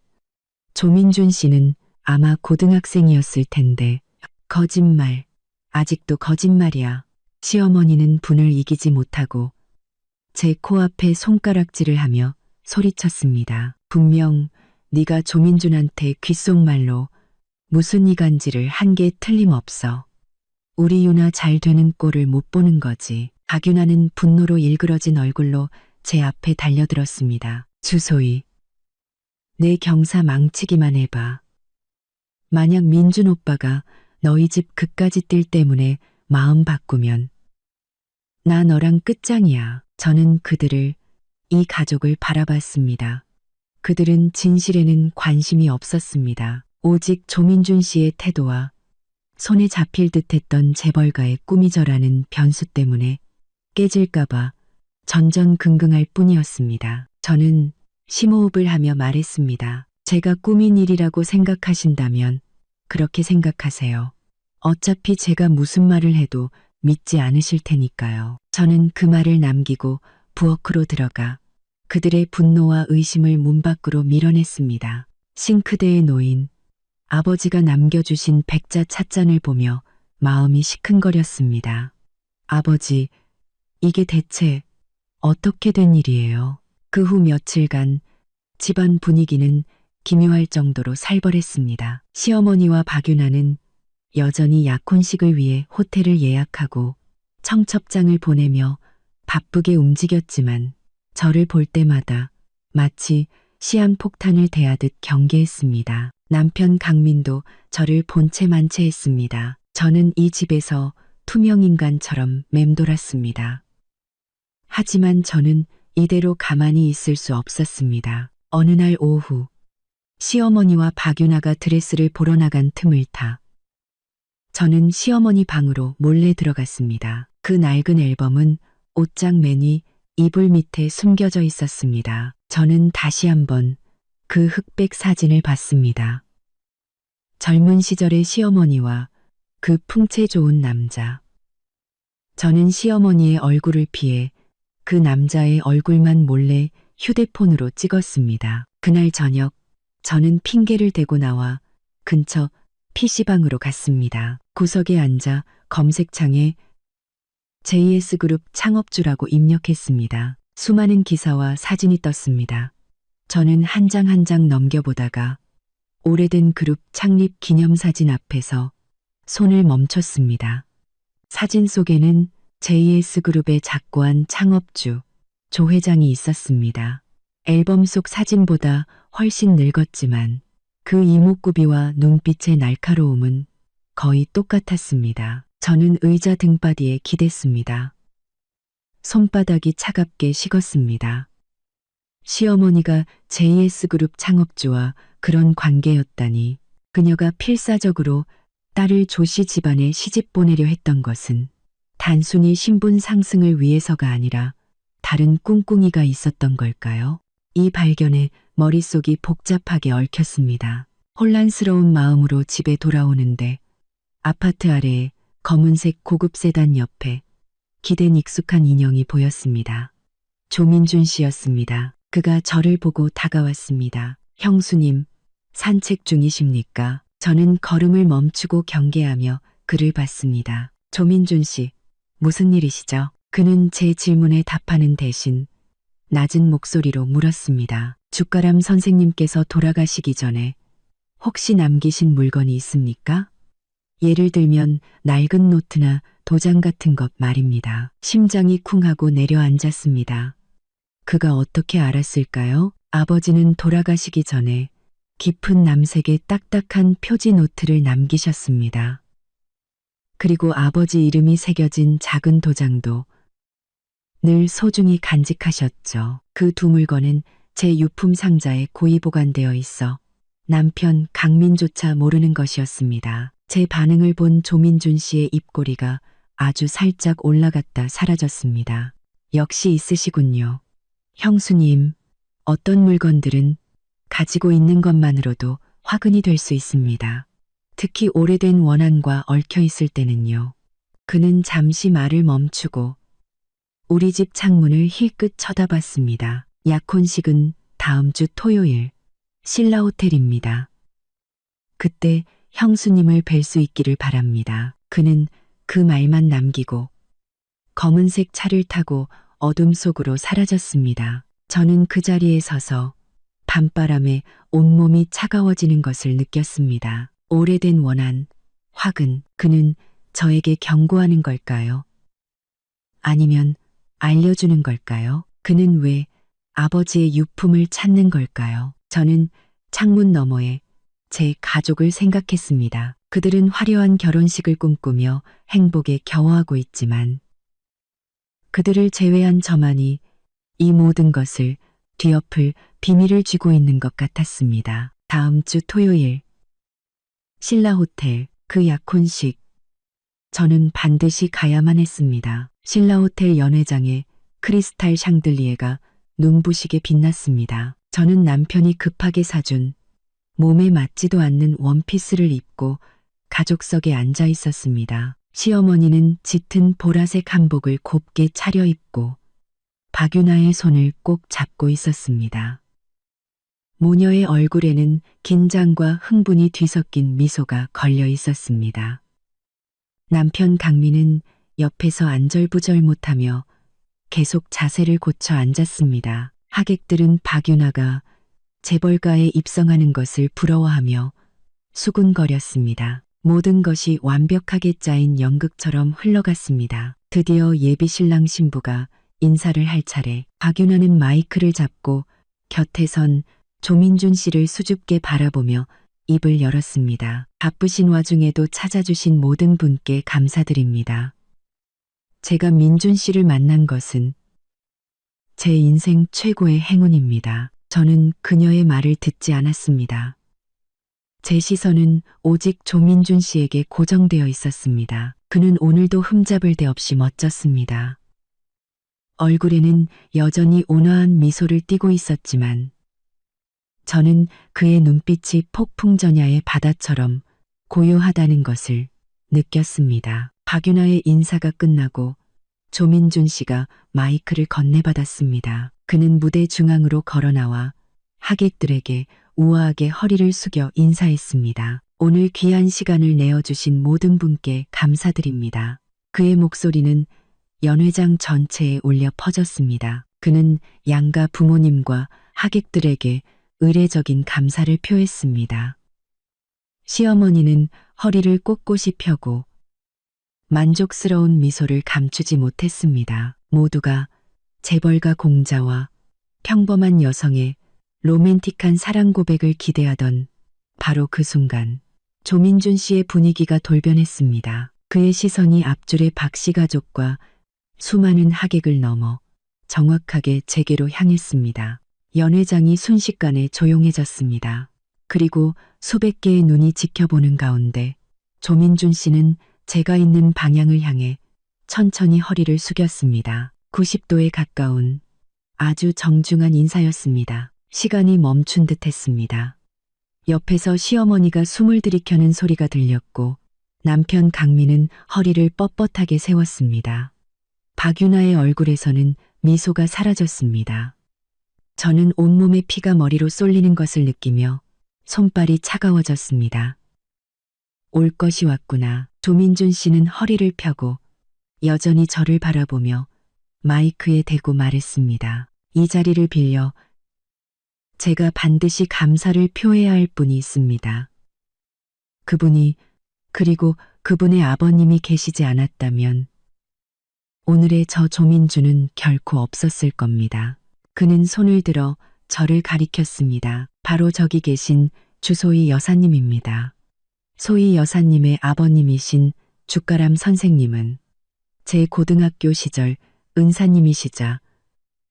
조민준 씨는 아마 고등학생이었을 텐데 거짓말, 아직도 거짓말이야. 시어머니는 분을 이기지 못하고 제 코앞에 손가락질을 하며 소리쳤습니다. 분명 네가 조민준한테 귓속말로 무슨 이간질을 한 게 틀림없어. 우리 유나 잘 되는 꼴을 못 보는 거지. 박윤아는 분노로 일그러진 얼굴로 제 앞에 달려들었습니다. 주소희, 내 경사 망치기만 해봐. 만약 민준 오빠가 너희 집 그까지 뛸 때문에 마음 바꾸면 나 너랑 끝장이야. 저는 그들을, 이 가족을 바라봤습니다. 그들은 진실에는 관심이 없었습니다. 오직 조민준 씨의 태도와 손에 잡힐 듯했던 재벌가의 꾸미져라는 변수 때문에 깨질까봐 전전긍긍할 뿐이었습니다. 저는 심호흡을 하며 말했습니다. 제가 꾸민 일이라고 생각하신다면 그렇게 생각하세요. 어차피 제가 무슨 말을 해도 믿지 않으실 테니까요. 저는 그 말을 남기고 부엌으로 들어가 그들의 분노와 의심을 문 밖으로 밀어냈습니다. 싱크대에 놓인 아버지가 남겨주신 백자 찻잔을 보며 마음이 시큰거렸습니다. 아버지, 이게 대체 어떻게 된 일이에요? 그 후 며칠간 집안 분위기는 기묘할 정도로 살벌했습니다. 시어머니와 박윤아는 여전히 약혼식을 위해 호텔을 예약하고 청첩장을 보내며 바쁘게 움직였지만 저를 볼 때마다 마치 시한폭탄을 대하듯 경계했습니다. 남편 강민도 저를 본체만체했습니다. 저는 이 집에서 투명인간처럼 맴돌았습니다. 하지만 저는 이대로 가만히 있을 수 없었습니다. 어느 날 오후 시어머니와 박윤아가 드레스를 보러 나간 틈을 타 저는 시어머니 방으로 몰래 들어갔습니다. 그 낡은 앨범은 옷장 맨 위 이불 밑에 숨겨져 있었습니다. 저는 다시 한번 그 흑백 사진을 봤습니다. 젊은 시절의 시어머니와 그 풍채 좋은 남자. 저는 시어머니의 얼굴을 피해 그 남자의 얼굴만 몰래 휴대폰으로 찍었습니다. 그날 저녁 저는 핑계를 대고 나와 근처 PC방으로 갔습니다. 구석에 앉아 검색창에 JS그룹 창업주라고 입력했습니다. 수많은 기사와 사진이 떴습니다. 저는 한 장 한 장 넘겨보다가 오래된 그룹 창립 기념사진 앞에서 손을 멈췄습니다. 사진 속에는 JS그룹의 작고한 창업주 조 회장이 있었습니다. 앨범 속 사진보다 훨씬 늙었지만 그 이목구비와 눈빛의 날카로움은 거의 똑같았습니다. 저는 의자 등바디에 기댔습니다. 손바닥이 차갑게 식었습니다. 시어머니가 JS그룹 창업주와 그런 관계였다니, 그녀가 필사적으로 딸을 조씨 집안에 시집 보내려 했던 것은 단순히 신분 상승을 위해서가 아니라 다른 꿍꿍이가 있었던 걸까요? 이 발견에 머릿속이 복잡하게 얽혔습니다. 혼란스러운 마음으로 집에 돌아오는데 아파트 아래에 검은색 고급 세단 옆에 기댄 익숙한 인형이 보였습니다. 조민준 씨였습니다. 그가 저를 보고 다가왔습니다. 형수님, 산책 중이십니까? 저는 걸음을 멈추고 경계하며 그를 봤습니다. 조민준 씨, 무슨 일이시죠? 그는 제 질문에 답하는 대신 낮은 목소리로 물었습니다. 죽가람 선생님께서 돌아가시기 전에 혹시 남기신 물건이 있습니까? 예를 들면 낡은 노트나 도장 같은 것 말입니다. 심장이 쿵하고 내려앉았습니다. 그가 어떻게 알았을까요? 아버지는 돌아가시기 전에 깊은 남색의 딱딱한 표지 노트를 남기셨습니다. 그리고 아버지 이름이 새겨진 작은 도장도 늘 소중히 간직하셨죠. 그 두 물건은 제 유품 상자에 고이 보관되어 있어 남편 강민조차 모르는 것이었습니다. 제 반응을 본 조민준 씨의 입꼬리가 아주 살짝 올라갔다 사라졌습니다. 역시 있으시군요. 형수님, 어떤 물건들은 가지고 있는 것만으로도 화근이 될 수 있습니다. 특히 오래된 원한과 얽혀 있을 때는요. 그는 잠시 말을 멈추고 우리 집 창문을 힐끗 쳐다봤습니다. 약혼식은 다음 주 토요일, 신라호텔입니다. 그때 형수님을 뵐 수 있기를 바랍니다. 그는 그 말만 남기고 검은색 차를 타고 어둠 속으로 사라졌습니다. 저는 그 자리에 서서 밤바람에 온몸이 차가워지는 것을 느꼈습니다. 오래된 원한, 화근, 그는 저에게 경고하는 걸까요? 아니면 알려주는 걸까요? 그는 왜 아버지의 유품을 찾는 걸까요? 저는 창문 너머에 제 가족을 생각했습니다. 그들은 화려한 결혼식을 꿈꾸며 행복에 겨워하고 있지만 그들을 제외한 저만이 이 모든 것을 뒤엎을 비밀을 쥐고 있는 것 같았습니다. 다음 주 토요일, 신라호텔, 그 약혼식. 저는 반드시 가야만 했습니다. 신라호텔 연회장에 크리스탈 샹들리에가 눈부시게 빛났습니다. 저는 남편이 급하게 사준 몸에 맞지도 않는 원피스를 입고 가족석에 앉아 있었습니다. 시어머니는 짙은 보라색 한복을 곱게 차려입고 박윤아의 손을 꼭 잡고 있었습니다. 모녀의 얼굴에는 긴장과 흥분이 뒤섞인 미소가 걸려 있었습니다. 남편 강민은 옆에서 안절부절 못하며 계속 자세를 고쳐 앉았습니다. 하객들은 박윤아가 재벌가에 입성하는 것을 부러워하며 수군거렸습니다. 모든 것이 완벽하게 짜인 연극처럼 흘러갔습니다. 드디어 예비신랑 신부가 인사를 할 차례. 박윤아는 마이크를 잡고 곁에 선 조민준 씨를 수줍게 바라보며 입을 열었습니다. 바쁘신 와중에도 찾아주신 모든 분께 감사드립니다. 제가 민준 씨를 만난 것은 제 인생 최고의 행운입니다. 저는 그녀의 말을 듣지 않았습니다. 제 시선은 오직 조민준 씨에게 고정되어 있었습니다. 그는 오늘도 흠잡을 데 없이 멋졌습니다. 얼굴에는 여전히 온화한 미소를 띠고 있었지만 저는 그의 눈빛이 폭풍전야의 바다처럼 고요하다는 것을 느꼈습니다. 박윤아의 인사가 끝나고 조민준 씨가 마이크를 건네받았습니다. 그는 무대 중앙으로 걸어나와 하객들에게 우아하게 허리를 숙여 인사했습니다. 오늘 귀한 시간을 내어주신 모든 분께 감사드립니다. 그의 목소리는 연회장 전체에 울려 퍼졌습니다. 그는 양가 부모님과 하객들에게 의례적인 감사를 표했습니다. 시어머니는 허리를 꼿꼿이 펴고 만족스러운 미소를 감추지 못했습니다. 모두가 재벌가 공자와 평범한 여성의 로맨틱한 사랑 고백을 기대하던 바로 그 순간 조민준 씨의 분위기가 돌변했습니다. 그의 시선이 앞줄의 박씨 가족과 수많은 하객을 넘어 정확하게 제게로 향했습니다. 연회장이 순식간에 조용해졌습니다. 그리고 수백 개의 눈이 지켜보는 가운데 조민준 씨는 제가 있는 방향을 향해 천천히 허리를 숙였습니다. 90도에 가까운 아주 정중한 인사였습니다. 시간이 멈춘 듯 했습니다. 옆에서 시어머니가 숨을 들이켜는 소리가 들렸고 남편 강민은 허리를 뻣뻣하게 세웠습니다. 박윤아의 얼굴에서는 미소가 사라졌습니다. 저는 온몸의 피가 머리로 쏠리는 것을 느끼며 손발이 차가워졌습니다. 올 것이 왔구나. 조민준 씨는 허리를 펴고 여전히 저를 바라보며 마이크에 대고 말했습니다. 이 자리를 빌려 제가 반드시 감사를 표해야 할 분이 있습니다. 그분이 그리고 그분의 아버님이 계시지 않았다면 오늘의 저 조민준은 결코 없었을 겁니다. 그는 손을 들어 저를 가리켰습니다. 바로 저기 계신 주소희 여사님입니다. 소희 여사님의 아버님이신 주가람 선생님은 제 고등학교 시절 은사님이시자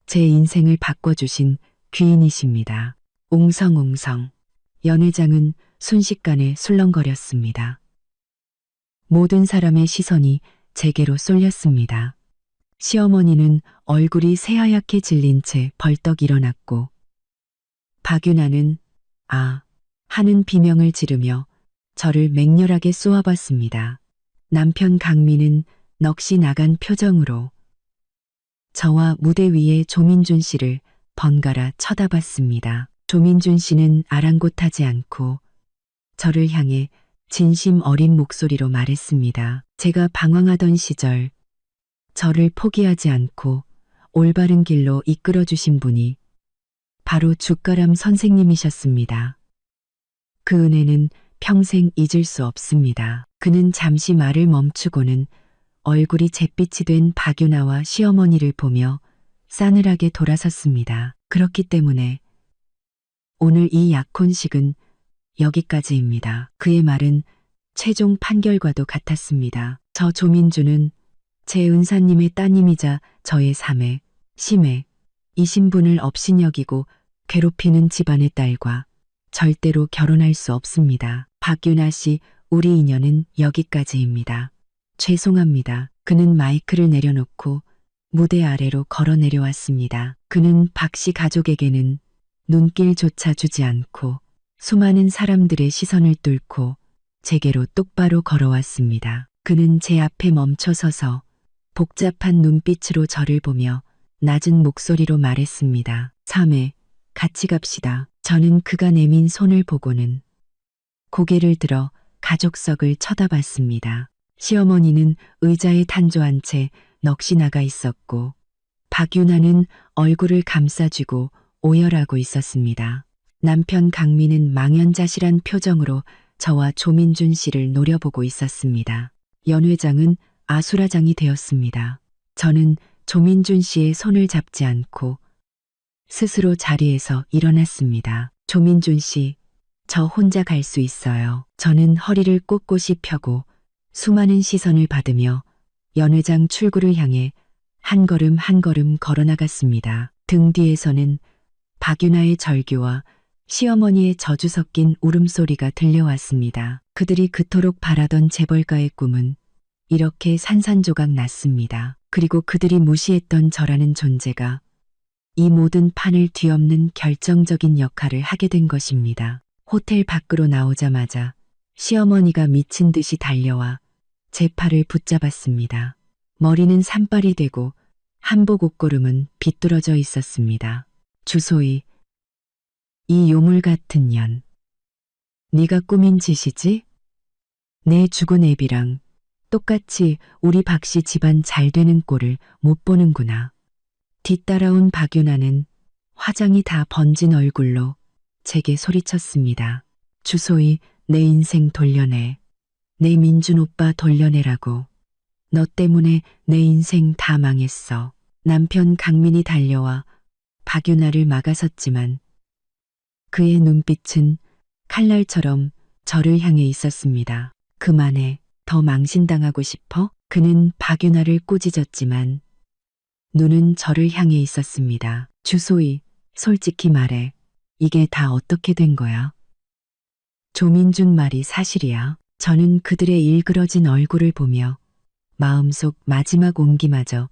제 인생을 바꿔주신 귀인이십니다. 웅성웅성. 연회장은 순식간에 술렁거렸습니다. 모든 사람의 시선이 제게로 쏠렸습니다. 시어머니는 얼굴이 새하얗게 질린 채 벌떡 일어났고 박윤아는 아 하는 비명을 지르며 저를 맹렬하게 쏘아봤습니다. 남편 강민은 넋이 나간 표정으로 저와 무대 위의 조민준 씨를 번갈아 쳐다봤습니다. 조민준 씨는 아랑곳하지 않고 저를 향해 진심 어린 목소리로 말했습니다. 제가 방황하던 시절 저를 포기하지 않고 올바른 길로 이끌어주신 분이 바로 주가람 선생님이셨습니다. 그 은혜는 평생 잊을 수 없습니다. 그는 잠시 말을 멈추고는 얼굴이 잿빛이 된 박윤아와 시어머니를 보며 싸늘하게 돌아섰습니다. 그렇기 때문에 오늘 이 약혼식은 여기까지입니다. 그의 말은 최종 판결과도 같았습니다. 저 조민주는 제 은사님의 따님이자 저의 삶의 심해 이 신분을 업신여기고 괴롭히는 집안의 딸과 절대로 결혼할 수 없습니다. 박윤아 씨, 우리 인연은 여기까지입니다. 죄송합니다. 그는 마이크를 내려놓고 무대 아래로 걸어 내려왔습니다. 그는 박 씨 가족에게는 눈길조차 주지 않고 수많은 사람들의 시선을 뚫고 제게로 똑바로 걸어왔습니다. 그는 제 앞에 멈춰서서 복잡한 눈빛으로 저를 보며 낮은 목소리로 말했습니다. 3회 같이 갑시다. 저는 그가 내민 손을 보고는 고개를 들어 가족석을 쳐다봤습니다. 시어머니는 의자에 탄조한 채 넋이 나가 있었고 박유나는 얼굴을 감싸쥐고 오열하고 있었습니다. 남편 강민은 망연자실한 표정으로 저와 조민준 씨를 노려보고 있었습니다. 연 회장은 아수라장이 되었습니다. 저는 조민준 씨의 손을 잡지 않고 스스로 자리에서 일어났습니다. 조민준 씨, 저 혼자 갈 수 있어요. 저는 허리를 꼿꼿이 펴고 수많은 시선을 받으며 연 회장 출구를 향해 한 걸음 한 걸음 걸어 나갔습니다. 등 뒤에서는 박유나의 절규와 시어머니의 저주 섞인 울음소리가 들려왔습니다. 그들이 그토록 바라던 재벌가의 꿈은 이렇게 산산조각 났습니다. 그리고 그들이 무시했던 저라는 존재가 이 모든 판을 뒤엎는 결정적인 역할을 하게 된 것입니다. 호텔 밖으로 나오자마자 시어머니가 미친 듯이 달려와 제 팔을 붙잡았습니다. 머리는 산발이 되고 한복 옷고름은 비뚤어져 있었습니다. 주소희, 이 요물 같은 년. 네가 꾸민 짓이지? 내 죽은 애비랑 똑같이 우리 박씨 집안 잘 되는 꼴을 못 보는구나. 뒤따라온 박유나는 화장이 다 번진 얼굴로 제게 소리쳤습니다. 주소희, 내 인생 돌려내. 내 민준 오빠 돌려내라고. 너 때문에 내 인생 다 망했어. 남편 강민이 달려와 박유나를 막아섰지만 그의 눈빛은 칼날처럼 저를 향해 있었습니다. 그만해. 더 망신당하고 싶어? 그는 박유나를 꾸짖었지만 눈은 저를 향해 있었습니다. 주소희, 솔직히 말해. 이게 다 어떻게 된 거야? 조민준 말이 사실이야. 저는 그들의 일그러진 얼굴을 보며 마음속 마지막 온기마저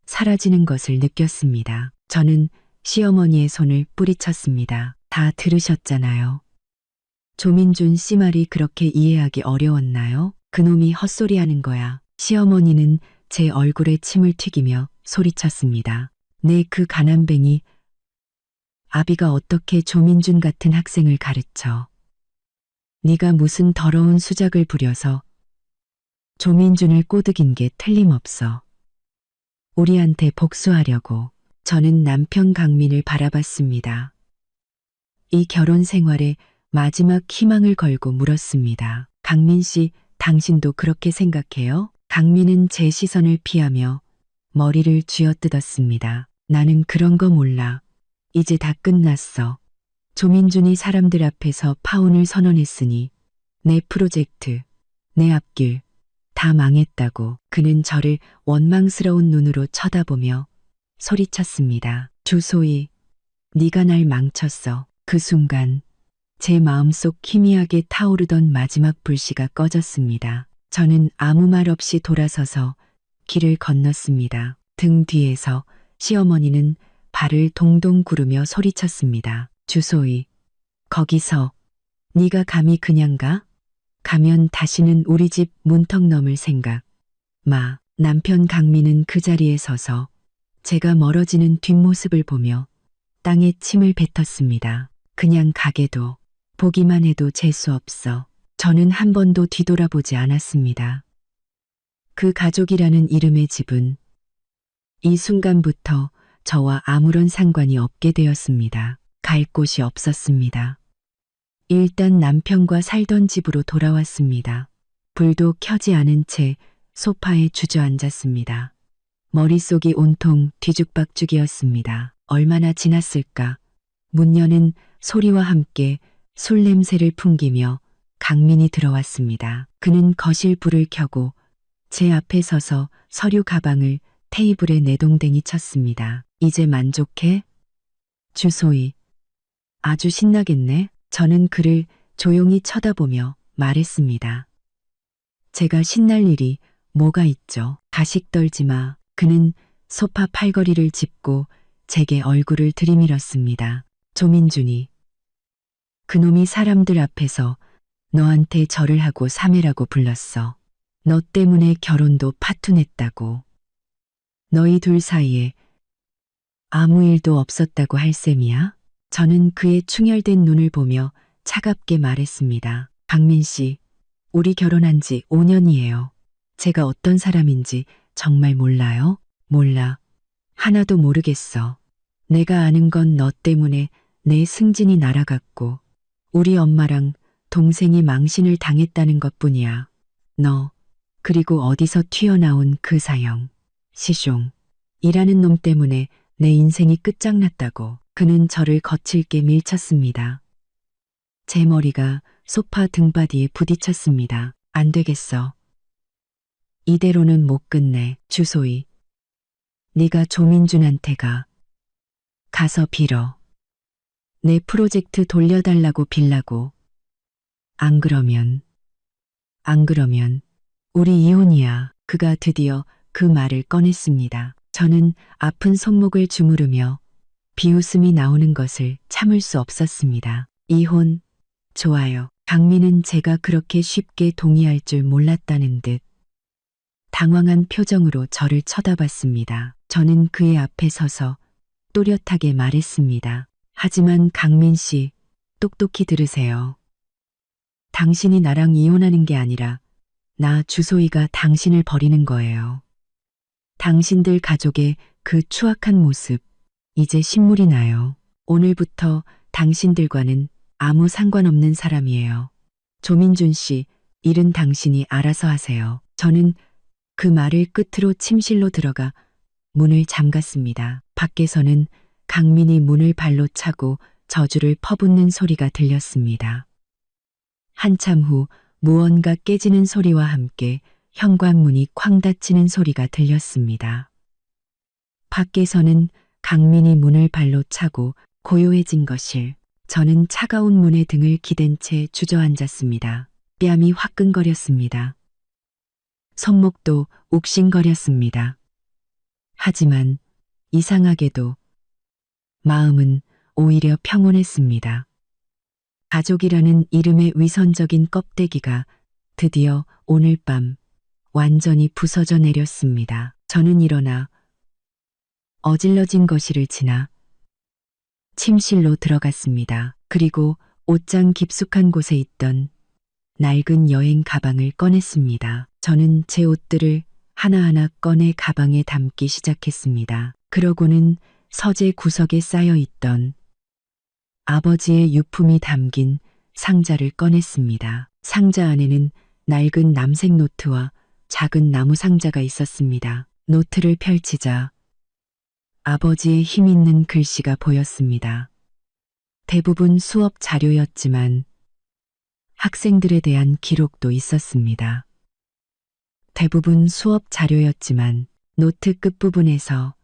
사라지는 것을 느꼈습니다. 저는 시어머니의 손을 뿌리쳤습니다. 다 들으셨잖아요. 조민준 씨 말이 그렇게 이해하기 어려웠나요? 그놈이 헛소리하는 거야. 시어머니는 제 얼굴에 침을 튀기며 소리쳤습니다. 내 그 가난뱅이 아비가 어떻게 조민준 같은 학생을 가르쳐. 네가 무슨 더러운 수작을 부려서 조민준을 꼬드긴 게 틀림없어. 우리한테 복수하려고. 저는 남편 강민을 바라봤습니다. 이 결혼 생활에 마지막 희망을 걸고 물었습니다. 강민 씨, 당신도 그렇게 생각해요? 강민은 제 시선을 피하며 머리를 쥐어뜯었습니다. 나는 그런 거 몰라. 이제 다 끝났어. 조민준이 사람들 앞에서 파혼을 선언했으니 내 프로젝트, 내 앞길 다 망했다고. 그는 저를 원망스러운 눈으로 쳐다보며 소리쳤습니다. 주소희, 네가 날 망쳤어. 그 순간 제 마음속 희미하게 타오르던 마지막 불씨가 꺼졌습니다. 저는 아무 말 없이 돌아서서 길을 건넜습니다. 등 뒤에서 시어머니는 발을 동동 구르며 소리쳤습니다. 주소희, 거기서 네가 감히 그냥 가? 가면 다시는 우리 집 문턱 넘을 생각 마. 남편 강민은 그 자리에 서서 제가 멀어지는 뒷모습을 보며 땅에 침을 뱉었습니다. 그냥 가게도 보기만 해도 재수 없어. 저는 한 번도 뒤돌아보지 않았습니다. 그 가족이라는 이름의 집은 이 순간부터 저와 아무런 상관이 없게 되었습니다. 갈 곳이 없었습니다. 일단 남편과 살던 집으로 돌아왔습니다. 불도 켜지 않은 채 소파에 주저앉았습니다. 머릿속이 온통 뒤죽박죽이었습니다. 얼마나 지났을까? 문 여는 소리와 함께 술 냄새를 풍기며 강민이 들어왔습니다. 그는 거실 불을 켜고 제 앞에 서서 서류 가방을 테이블에 내동댕이 쳤습니다. 이제 만족해? 주소희, 아주 신나겠네. 저는 그를 조용히 쳐다보며 말했습니다. 제가 신날 일이 뭐가 있죠? 가식 떨지 마. 그는 소파 팔걸이를 짚고 제게 얼굴을 들이밀었습니다. 조민준이. 그놈이 사람들 앞에서 너한테 절을 하고 사매라고 불렀어. 너 때문에 결혼도 파토냈다고. 너희 둘 사이에 아무 일도 없었다고 할 셈이야? 저는 그의 충혈된 눈을 보며 차갑게 말했습니다. 박민 씨, 우리 결혼한 지 5년이에요. 제가 어떤 사람인지 정말 몰라요? 몰라. 하나도 모르겠어. 내가 아는 건 너 때문에 내 승진이 날아갔고 우리 엄마랑 동생이 망신을 당했다는 것뿐이야. 너, 그리고 어디서 튀어나온 그 사형, 시숑, 이라는 놈 때문에 내 인생이 끝장났다고. 그는 저를 거칠게 밀쳤습니다. 제 머리가 소파 등받이에 부딪혔습니다. 안 되겠어. 이대로는 못 끝내. 주소희. 네가 조민준한테 가. 가서 빌어. 내 프로젝트 돌려달라고 빌라고. 안 그러면 우리 이혼이야. 그가 드디어 그 말을 꺼냈습니다. 저는 아픈 손목을 주무르며 비웃음이 나오는 것을 참을 수 없었습니다. 이혼, 좋아요. 강민은 제가 그렇게 쉽게 동의할 줄 몰랐다는 듯 당황한 표정으로 저를 쳐다봤습니다. 저는 그의 앞에 서서 또렷하게 말했습니다. 하지만 강민 씨, 똑똑히 들으세요. 당신이 나랑 이혼하는 게 아니라 나 주소희가 당신을 버리는 거예요. 당신들 가족의 그 추악한 모습, 이제 신물이 나요. 오늘부터 당신들과는 아무 상관없는 사람이에요. 조민준 씨, 일은 당신이 알아서 하세요. 저는 그 말을 끝으로 침실로 들어가 문을 잠갔습니다. 밖에서는 강민이 문을 발로 차고 저주를 퍼붓는 소리가 들렸습니다. 한참 후 무언가 깨지는 소리와 함께 현관문이 쾅 닫히는 소리가 들렸습니다. 밖에서는 강민이 문을 발로 차고 고요해진 것을 저는 차가운 문에 등을 기댄 채 주저앉았습니다. 뺨이 화끈거렸습니다. 손목도 욱신거렸습니다. 하지만 이상하게도 마음은 오히려 평온했습니다. 가족이라는 이름의 위선적인 껍데기가 드디어 오늘 밤 완전히 부서져 내렸습니다. 저는 일어나 어질러진 거실을 지나 침실로 들어갔습니다. 그리고 옷장 깊숙한 곳에 있던 낡은 여행 가방을 꺼냈습니다. 저는 제 옷들을 하나하나 꺼내 가방에 담기 시작했습니다. 그러고는 서재 구석에 쌓여 있던 아버지의 유품이 담긴 상자를 꺼냈습니다. 상자 안에는 낡은 남색 노트와 작은 나무 상자가 있었습니다. 노트를 펼치자 아버지의 힘있는 글씨가 보였습니다. 대부분 수업 자료였지만 학생들에 대한 기록도 있었습니다. 대부분 수업 자료였지만 노트 끝부분에서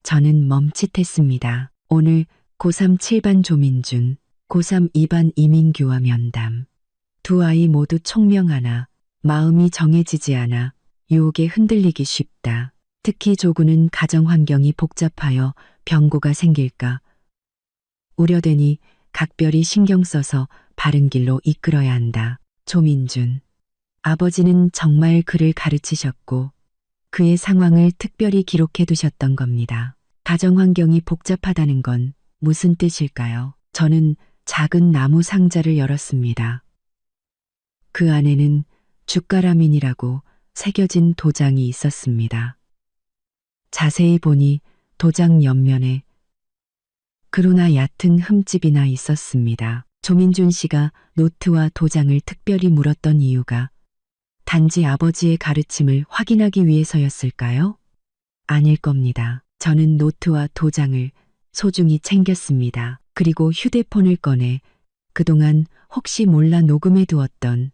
저는 멈칫했습니다. 오늘 고3 7반 조민준, 고3 2반 이민규와 면담. 두 아이 모두 총명하나 마음이 정해지지 않아 유혹에 흔들리기 쉽다. 특히 조구는 가정 환경이 복잡하여 병고가 생길까 우려되니 각별히 신경 써서 바른 길로 이끌어야 한다. 조민준. 아버지는 정말 그를 가르치셨고 그의 상황을 특별히 기록해 두셨던 겁니다. 가정 환경이 복잡하다는 건 무슨 뜻일까요? 저는 작은 나무 상자를 열었습니다. 그 안에는 주가라민이라고 새겨진 도장이 있었습니다. 자세히 보니 도장 옆면에 그루나 얕은 흠집이나 있었습니다. 조민준 씨가 노트와 도장을 특별히 물었던 이유가 단지 아버지의 가르침을 확인하기 위해서였을까요? 아닐 겁니다. 저는 노트와 도장을 소중히 챙겼습니다. 그리고 휴대폰을 꺼내 그동안 혹시 몰라 녹음해 두었던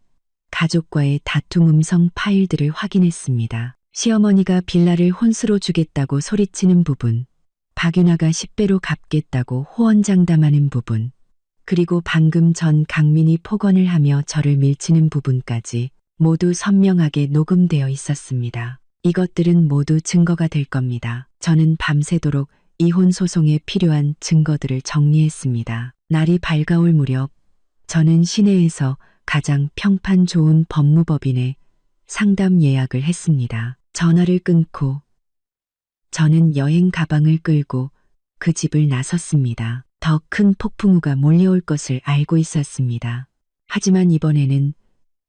가족과의 다툼 음성 파일들을 확인했습니다. 시어머니가 빌라를 혼수로 주겠다고 소리치는 부분, 박윤아가 10배로 갚겠다고 호언장담하는 부분, 그리고 방금 전 강민이 폭언을 하며 저를 밀치는 부분까지 모두 선명하게 녹음되어 있었습니다. 이것들은 모두 증거가 될 겁니다. 저는 밤새도록 이혼 소송에 필요한 증거들을 정리했습니다. 날이 밝아올 무렵 저는 시내에서 가장 평판 좋은 법무법인에 상담 예약을 했습니다. 전화를 끊고 저는 여행 가방을 끌고 그 집을 나섰습니다. 더 큰 폭풍우가 몰려올 것을 알고 있었습니다. 하지만 이번에는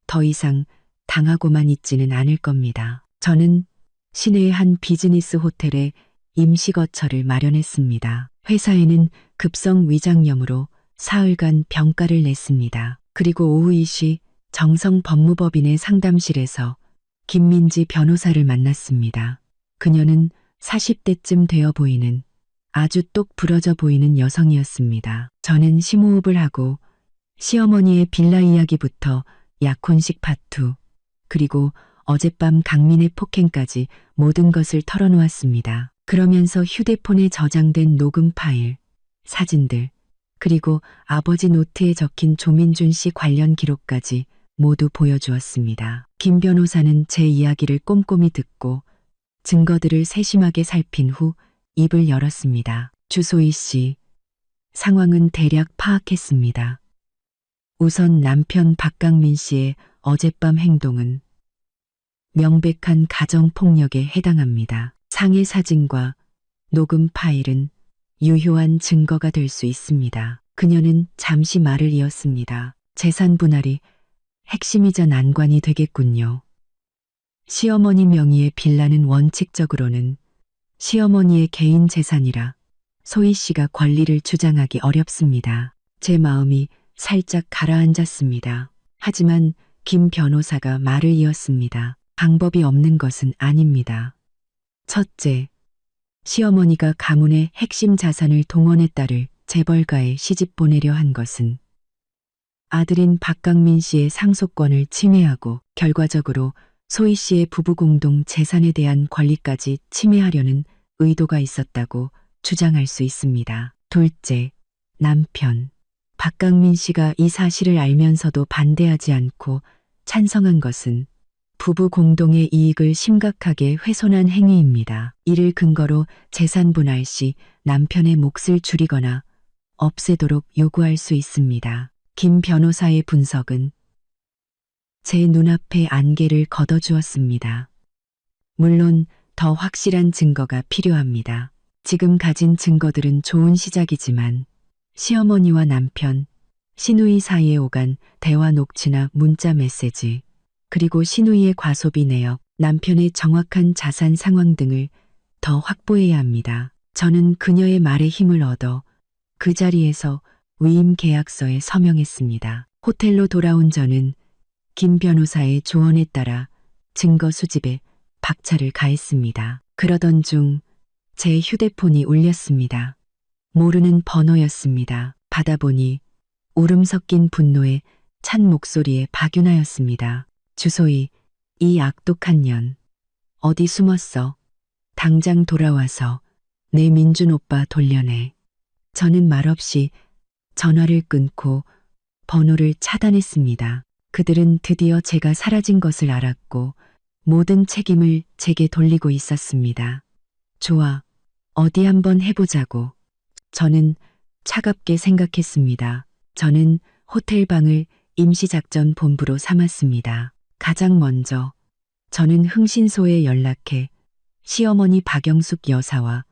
더 이상 당하고만 있지는 않을 겁니다. 저는 시내의 한 비즈니스 호텔에 임시거처를 마련했습니다. 회사에는 급성 위장염으로 사흘간 병가를 냈습니다. 그리고 오후 2시 정성 법무법인의 상담실에서 김민지 변호사를 만났습니다. 그녀는 40대쯤 되어 보이는 아주 똑 부러져 보이는 여성이었습니다. 저는 심호흡을 하고 시어머니의 빌라 이야기부터 약혼식 파투, 그리고 어젯밤 강민의 폭행까지 모든 것을 털어놓았습니다. 그러면서 휴대폰에 저장된 녹음 파일, 사진들, 그리고 아버지 노트에 적힌 조민준 씨 관련 기록까지 모두 보여주었습니다. 김 변호사는 제 이야기를 꼼꼼히 듣고 증거들을 세심하게 살핀 후 입을 열었습니다. 주소희 씨, 상황은 대략 파악했습니다. 우선 남편 박강민 씨의 어젯밤 행동은 명백한 가정폭력에 해당합니다. 상해 사진과 녹음 파일은 유효한 증거가 될 수 있습니다. 그녀는 잠시 말을 이었습니다. 재산 분할이 핵심이자 난관이 되겠군요. 시어머니 명의의 빌라는 원칙적으로는 시어머니의 개인 재산이라 소희 씨가 권리를 주장하기 어렵습니다. 제 마음이 살짝 가라앉았습니다. 하지만 김 변호사가 말을 이었습니다. 방법이 없는 것은 아닙니다. 첫째, 시어머니가 가문의 핵심 자산을 동원해 딸을 재벌가에 시집 보내려 한 것은 아들인 박강민 씨의 상속권을 침해하고 결과적으로 소희 씨의 부부 공동 재산에 대한 권리까지 침해하려는 의도가 있었다고 주장할 수 있습니다. 둘째, 남편 박강민 씨가 이 사실을 알면서도 반대하지 않고 찬성한 것은 부부 공동의 이익을 심각하게 훼손한 행위입니다. 이를 근거로 재산 분할 시 남편의 몫을 줄이거나 없애도록 요구할 수 있습니다. 김 변호사의 분석은 제 눈앞에 안개를 걷어주었습니다. 물론 더 확실한 증거가 필요합니다. 지금 가진 증거들은 좋은 시작이지만 시어머니와 남편, 시누이 사이에 오간 대화 녹취나 문자 메시지, 그리고 시누이의 과소비 내역, 남편의 정확한 자산 상황 등을 더 확보해야 합니다. 저는 그녀의 말에 힘을 얻어 그 자리에서 위임 계약서에 서명했습니다. 호텔로 돌아온 저는 김 변호사의 조언에 따라 증거 수집에 박차를 가했습니다. 그러던 중 제 휴대폰이 울렸습니다. 모르는 번호였습니다. 받아보니 울음 섞인 분노에 찬 목소리의 박윤아였습니다. 주소희, 이 악독한 년. 어디 숨었어? 당장 돌아와서 내 민준 오빠 돌려내. 저는 말없이 전화를 끊고 번호를 차단했습니다. 그들은 드디어 제가 사라진 것을 알았고 모든 책임을 제게 돌리고 있었습니다. 좋아, 어디 한번 해보자고. 저는 차갑게 생각했습니다. 저는 호텔 방을 임시작전 본부로 삼았습니다. 가장 먼저 저는 흥신소에 연락해 시어머니 박영숙 여사와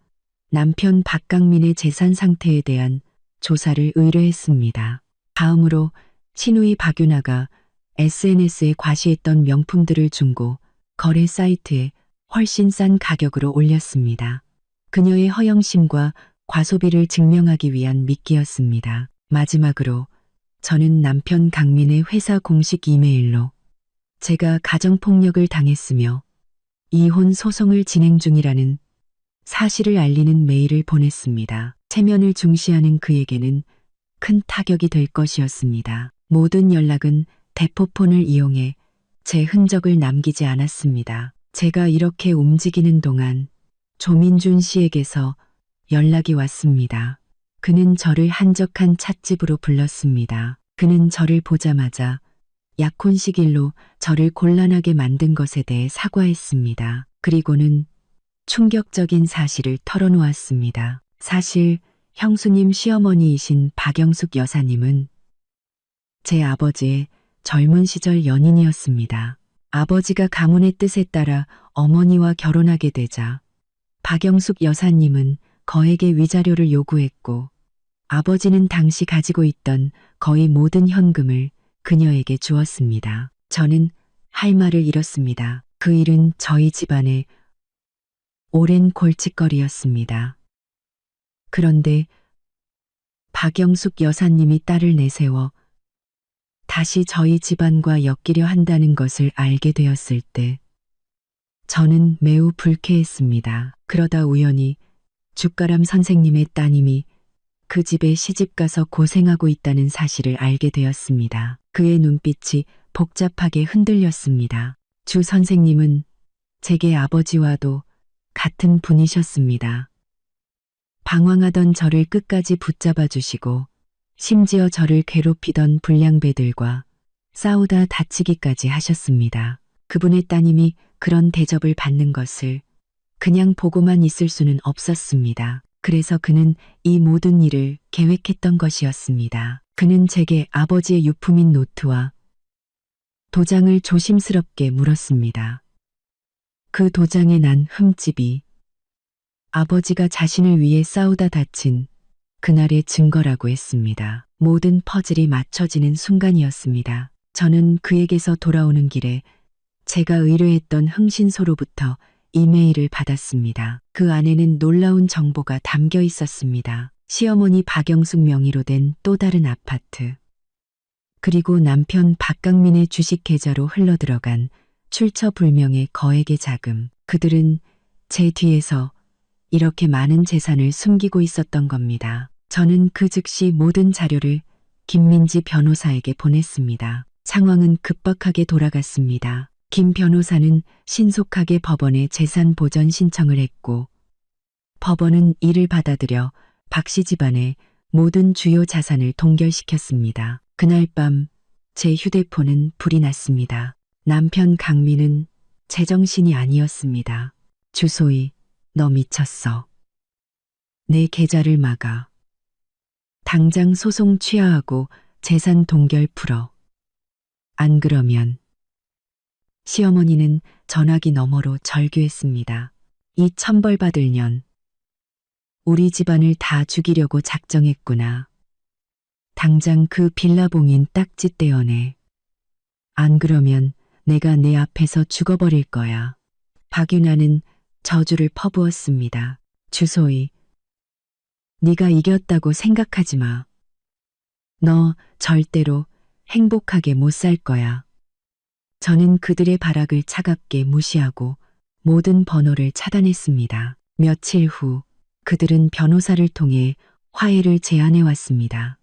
남편 박강민의 재산 상태에 대한 조사를 의뢰했습니다. 다음으로 시누이 박윤아가 SNS에 과시했던 명품들을 중고 거래 사이트에 훨씬 싼 가격으로 올렸습니다. 그녀의 허영심과 과소비를 증명하기 위한 미끼였습니다. 마지막으로 저는 남편 강민의 회사 공식 이메일로 제가 가정폭력을 당했으며 이혼 소송을 진행 중이라는 사실을 알리는 메일을 보냈습니다. 체면을 중시하는 그에게는 큰 타격이 될 것이었습니다. 모든 연락은 대포폰을 이용해 제 흔적을 남기지 않았습니다. 제가 이렇게 움직이는 동안 조민준 씨에게서 연락이 왔습니다. 그는 저를 한적한 찻집으로 불렀습니다. 그는 저를 보자마자 약혼식 일로 저를 곤란하게 만든 것에 대해 사과했습니다. 그리고는 충격적인 사실을 털어놓았습니다. 사실 형수님 시어머니이신 박영숙 여사님은 제 아버지의 젊은 시절 연인이었습니다. 아버지가 가문의 뜻에 따라 어머니와 결혼하게 되자 박영숙 여사님은 거액의 위자료를 요구했고 아버지는 당시 가지고 있던 거의 모든 현금을 그녀에게 주었습니다. 저는 할 말을 잃었습니다. 그 일은 저희 집안의 오랜 골칫거리였습니다. 그런데 박영숙 여사님이 딸을 내세워 다시 저희 집안과 엮이려 한다는 것을 알게 되었을 때 저는 매우 불쾌했습니다. 그러다 우연히 죽가람 선생님의 따님이 그 집에 시집가서 고생하고 있다는 사실을 알게 되었습니다. 그의 눈빛이 복잡하게 흔들렸습니다. 주 선생님은 제게 아버지와도 같은 분이셨습니다. 방황하던 저를 끝까지 붙잡아 주시고 심지어 저를 괴롭히던 불량배들과 싸우다 다치기까지 하셨습니다. 그분의 따님이 그런 대접을 받는 것을 그냥 보고만 있을 수는 없었습니다. 그래서 그는 이 모든 일을 계획했던 것이었습니다. 그는 제게 아버지의 유품인 노트와 도장을 조심스럽게 물었습니다. 그 도장에 난 흠집이 아버지가 자신을 위해 싸우다 다친 그날의 증거라고 했습니다. 모든 퍼즐이 맞춰지는 순간이었습니다. 저는 그에게서 돌아오는 길에 제가 의뢰했던 흥신소로부터 이메일을 받았습니다. 그 안에는 놀라운 정보가 담겨 있었습니다. 시어머니 박영숙 명의로 된 또 다른 아파트, 그리고 남편 박강민의 주식 계좌로 흘러들어간 출처불명의 거액의 자금. 그들은 제 뒤에서 이렇게 많은 재산을 숨기고 있었던 겁니다. 저는 그 즉시 모든 자료를 김민지 변호사에게 보냈습니다. 상황은 급박하게 돌아갔습니다. 김 변호사는 신속하게 법원에 재산 보전 신청을 했고 법원은 이를 받아들여 박 씨 집안의 모든 주요 자산을 동결시켰습니다. 그날 밤 제 휴대폰은 불이 났습니다. 남편 강민은 제정신이 아니었습니다. 주소희, 너 미쳤어. 내 계좌를 막아. 당장 소송 취하하고 재산 동결 풀어. 안 그러면. 시어머니는 전화기 너머로 절규했습니다. 이 천벌받을 년. 우리 집안을 다 죽이려고 작정했구나. 당장 그 빌라봉인 딱지 떼어내. 안 그러면 내가 내 앞에서 죽어버릴 거야. 박윤아는 저주를 퍼부었습니다. 주소희, 네가 이겼다고 생각하지 마. 너 절대로 행복하게 못 살 거야. 저는 그들의 발악을 차갑게 무시하고 모든 번호를 차단했습니다. 며칠 후 그들은 변호사를 통해 화해를 제안해 왔습니다.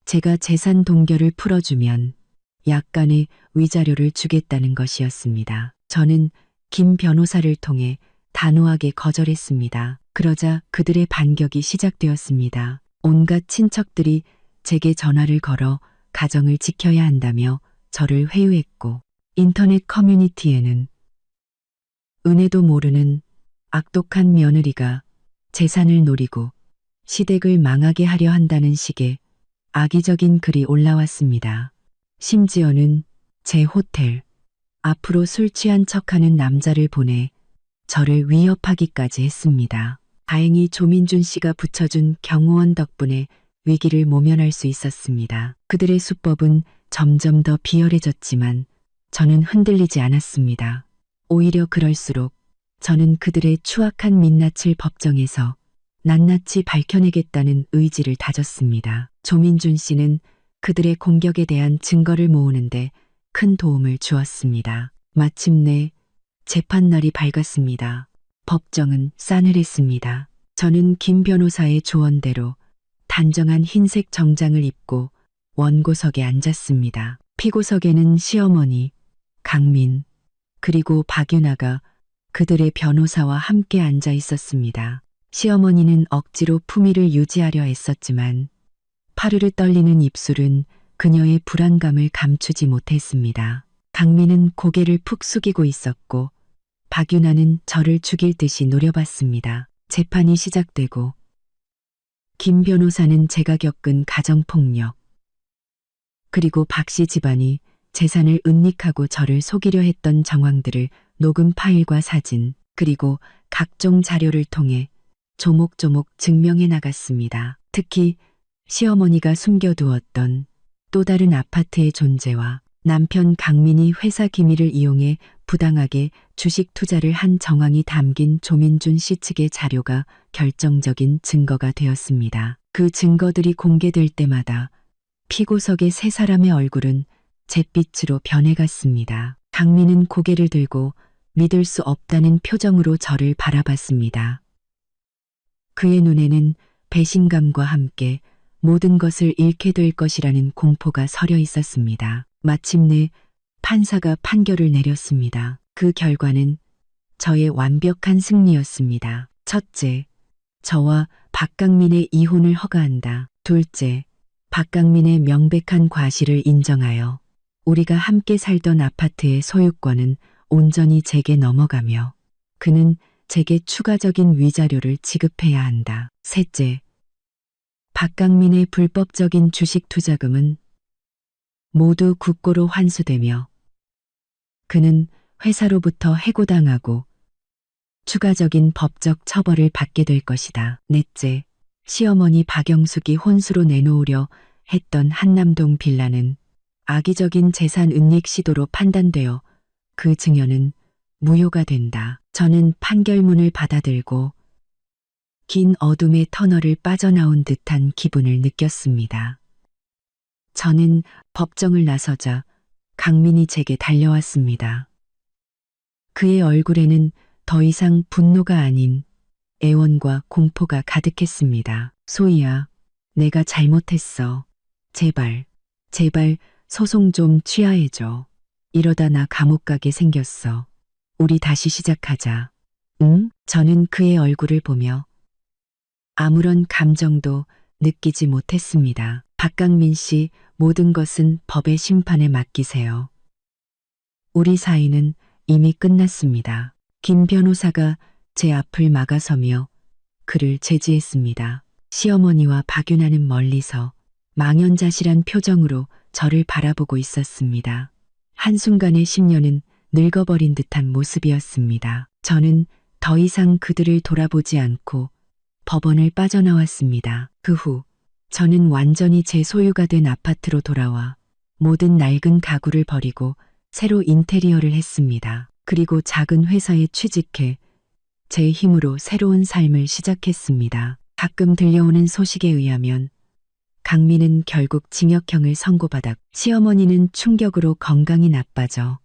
제가 재산 동결을 풀어주면 약간의 위자료를 주겠다는 것이었습니다. 저는 김 변호사를 통해 단호하게 거절했습니다. 그러자 그들의 반격이 시작되었습니다. 온갖 친척들이 제게 전화를 걸어 가정을 지켜야 한다며 저를 회유했고 인터넷 커뮤니티에는 은혜도 모르는 악독한 며느리가 재산을 노리고 시댁을 망하게 하려 한다는 식의 악의적인 글이 올라왔습니다. 심지어는 제 호텔 앞으로 술 취한 척하는 남자를 보내 저를 위협하기까지 했습니다. 다행히 조민준 씨가 붙여준 경호원 덕분에 위기를 모면할 수 있었습니다. 그들의 수법은 점점 더 비열해졌지만 저는 흔들리지 않았습니다. 오히려 그럴수록 저는 그들의 추악한 민낯을 법정에서 낱낱이 밝혀내겠다는 의지를 다졌습니다. 조민준 씨는 그들의 공격에 대한 증거를 모으는데 큰 도움을 주었습니다. 마침내 재판날이 밝았습니다. 법정은 싸늘했습니다. 저는 김 변호사의 조언대로 단정한 흰색 정장을 입고 원고석에 앉았습니다. 피고석에는 시어머니, 강민, 그리고 박윤아가 그들의 변호사와 함께 앉아 있었습니다. 시어머니는 억지로 품위를 유지하려 애썼지만 파르르 떨리는 입술은 그녀의 불안감을 감추지 못했습니다. 강민은 고개를 푹 숙이고 있었고 박윤아는 저를 죽일 듯이 노려봤습니다. 재판이 시작되고 김 변호사는 제가 겪은 가정폭력, 그리고 박 씨 집안이 재산을 은닉하고 저를 속이려 했던 정황들을 녹음 파일과 사진, 그리고 각종 자료를 통해 조목조목 증명해 나갔습니다. 특히 시어머니가 숨겨두었던 또 다른 아파트의 존재와 남편 강민이 회사 기밀을 이용해 부당하게 주식 투자를 한 정황이 담긴 조민준 씨 측의 자료가 결정적인 증거가 되었습니다. 그 증거들이 공개될 때마다 피고석의 세 사람의 얼굴은 잿빛으로 변해갔습니다. 강민은 고개를 들고 믿을 수 없다는 표정으로 저를 바라봤습니다. 그의 눈에는 배신감과 함께 모든 것을 잃게 될 것이라는 공포가 서려 있었습니다. 마침내 판사가 판결을 내렸습니다. 그 결과는 저의 완벽한 승리였습니다. 첫째, 저와 박강민의 이혼을 허가한다. 둘째, 박강민의 명백한 과실을 인정하여 우리가 함께 살던 아파트의 소유권은 온전히 제게 넘어가며 그는 제게 추가적인 위자료를 지급해야 한다. 셋째, 박강민의 불법적인 주식 투자금은 모두 국고로 환수되며 그는 회사로부터 해고당하고 추가적인 법적 처벌을 받게 될 것이다. 넷째, 시어머니 박영숙이 혼수로 내놓으려 했던 한남동 빌라는 악의적인 재산 은닉 시도로 판단되어 그 증여는 무효가 된다. 저는 판결문을 받아들고 긴 어둠의 터널을 빠져나온 듯한 기분을 느꼈습니다. 저는 법정을 나서자 강민이 제게 달려왔습니다. 그의 얼굴에는 더 이상 분노가 아닌 애원과 공포가 가득했습니다. 소희야, 내가 잘못했어. 제발, 제발 소송 좀 취하해줘. 이러다 나 감옥 가게 생겼어. 우리 다시 시작하자. 응? 저는 그의 얼굴을 보며 아무런 감정도 느끼지 못했습니다. 박강민 씨, 모든 것은 법의 심판에 맡기세요. 우리 사이는 이미 끝났습니다. 김 변호사가 제 앞을 막아서며 그를 제지했습니다. 시어머니와 박윤아는 멀리서 망연자실한 표정으로 저를 바라보고 있었습니다. 한순간의 심려는 늙어버린 듯한 모습이었습니다. 저는 더 이상 그들을 돌아보지 않고 법원을 빠져나왔습니다. 그 후 저는 완전히 제 소유가 된 아파트로 돌아와 모든 낡은 가구를 버리고 새로 인테리어를 했습니다. 그리고 작은 회사에 취직해 제 힘으로 새로운 삶을 시작했습니다. 가끔 들려오는 소식에 의하면 강민은 결국 징역형을 선고받았고 시어머니는 충격으로 건강이 나빠져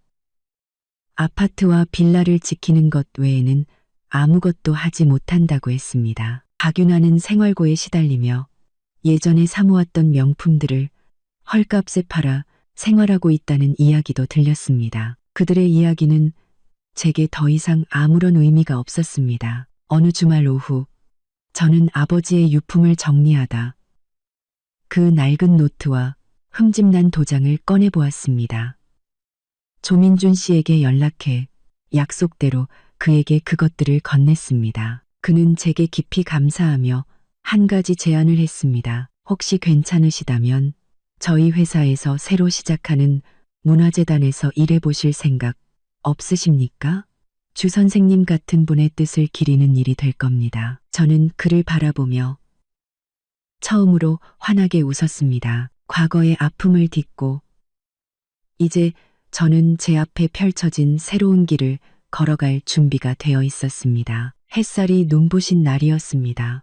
아파트와 빌라를 지키는 것 외에는 아무것도 하지 못한다고 했습니다. 박윤아는 생활고에 시달리며 예전에 사모았던 명품들을 헐값에 팔아 생활하고 있다는 이야기도 들렸습니다. 그들의 이야기는 제게 더 이상 아무런 의미가 없었습니다. 어느 주말 오후 저는 아버지의 유품을 정리하다 그 낡은 노트와 흠집난 도장을 꺼내보았습니다. 조민준 씨에게 연락해 약속대로 그에게 그것들을 건넸습니다. 그는 제게 깊이 감사하며 한 가지 제안을 했습니다. 혹시 괜찮으시다면 저희 회사에서 새로 시작하는 문화재단에서 일해보실 생각 없으십니까? 주 선생님 같은 분의 뜻을 기리는 일이 될 겁니다. 저는 그를 바라보며 처음으로 환하게 웃었습니다. 과거의 아픔을 딛고 이제 저는 제 앞에 펼쳐진 새로운 길을 걸어갈 준비가 되어 있었습니다. 햇살이 눈부신 날이었습니다.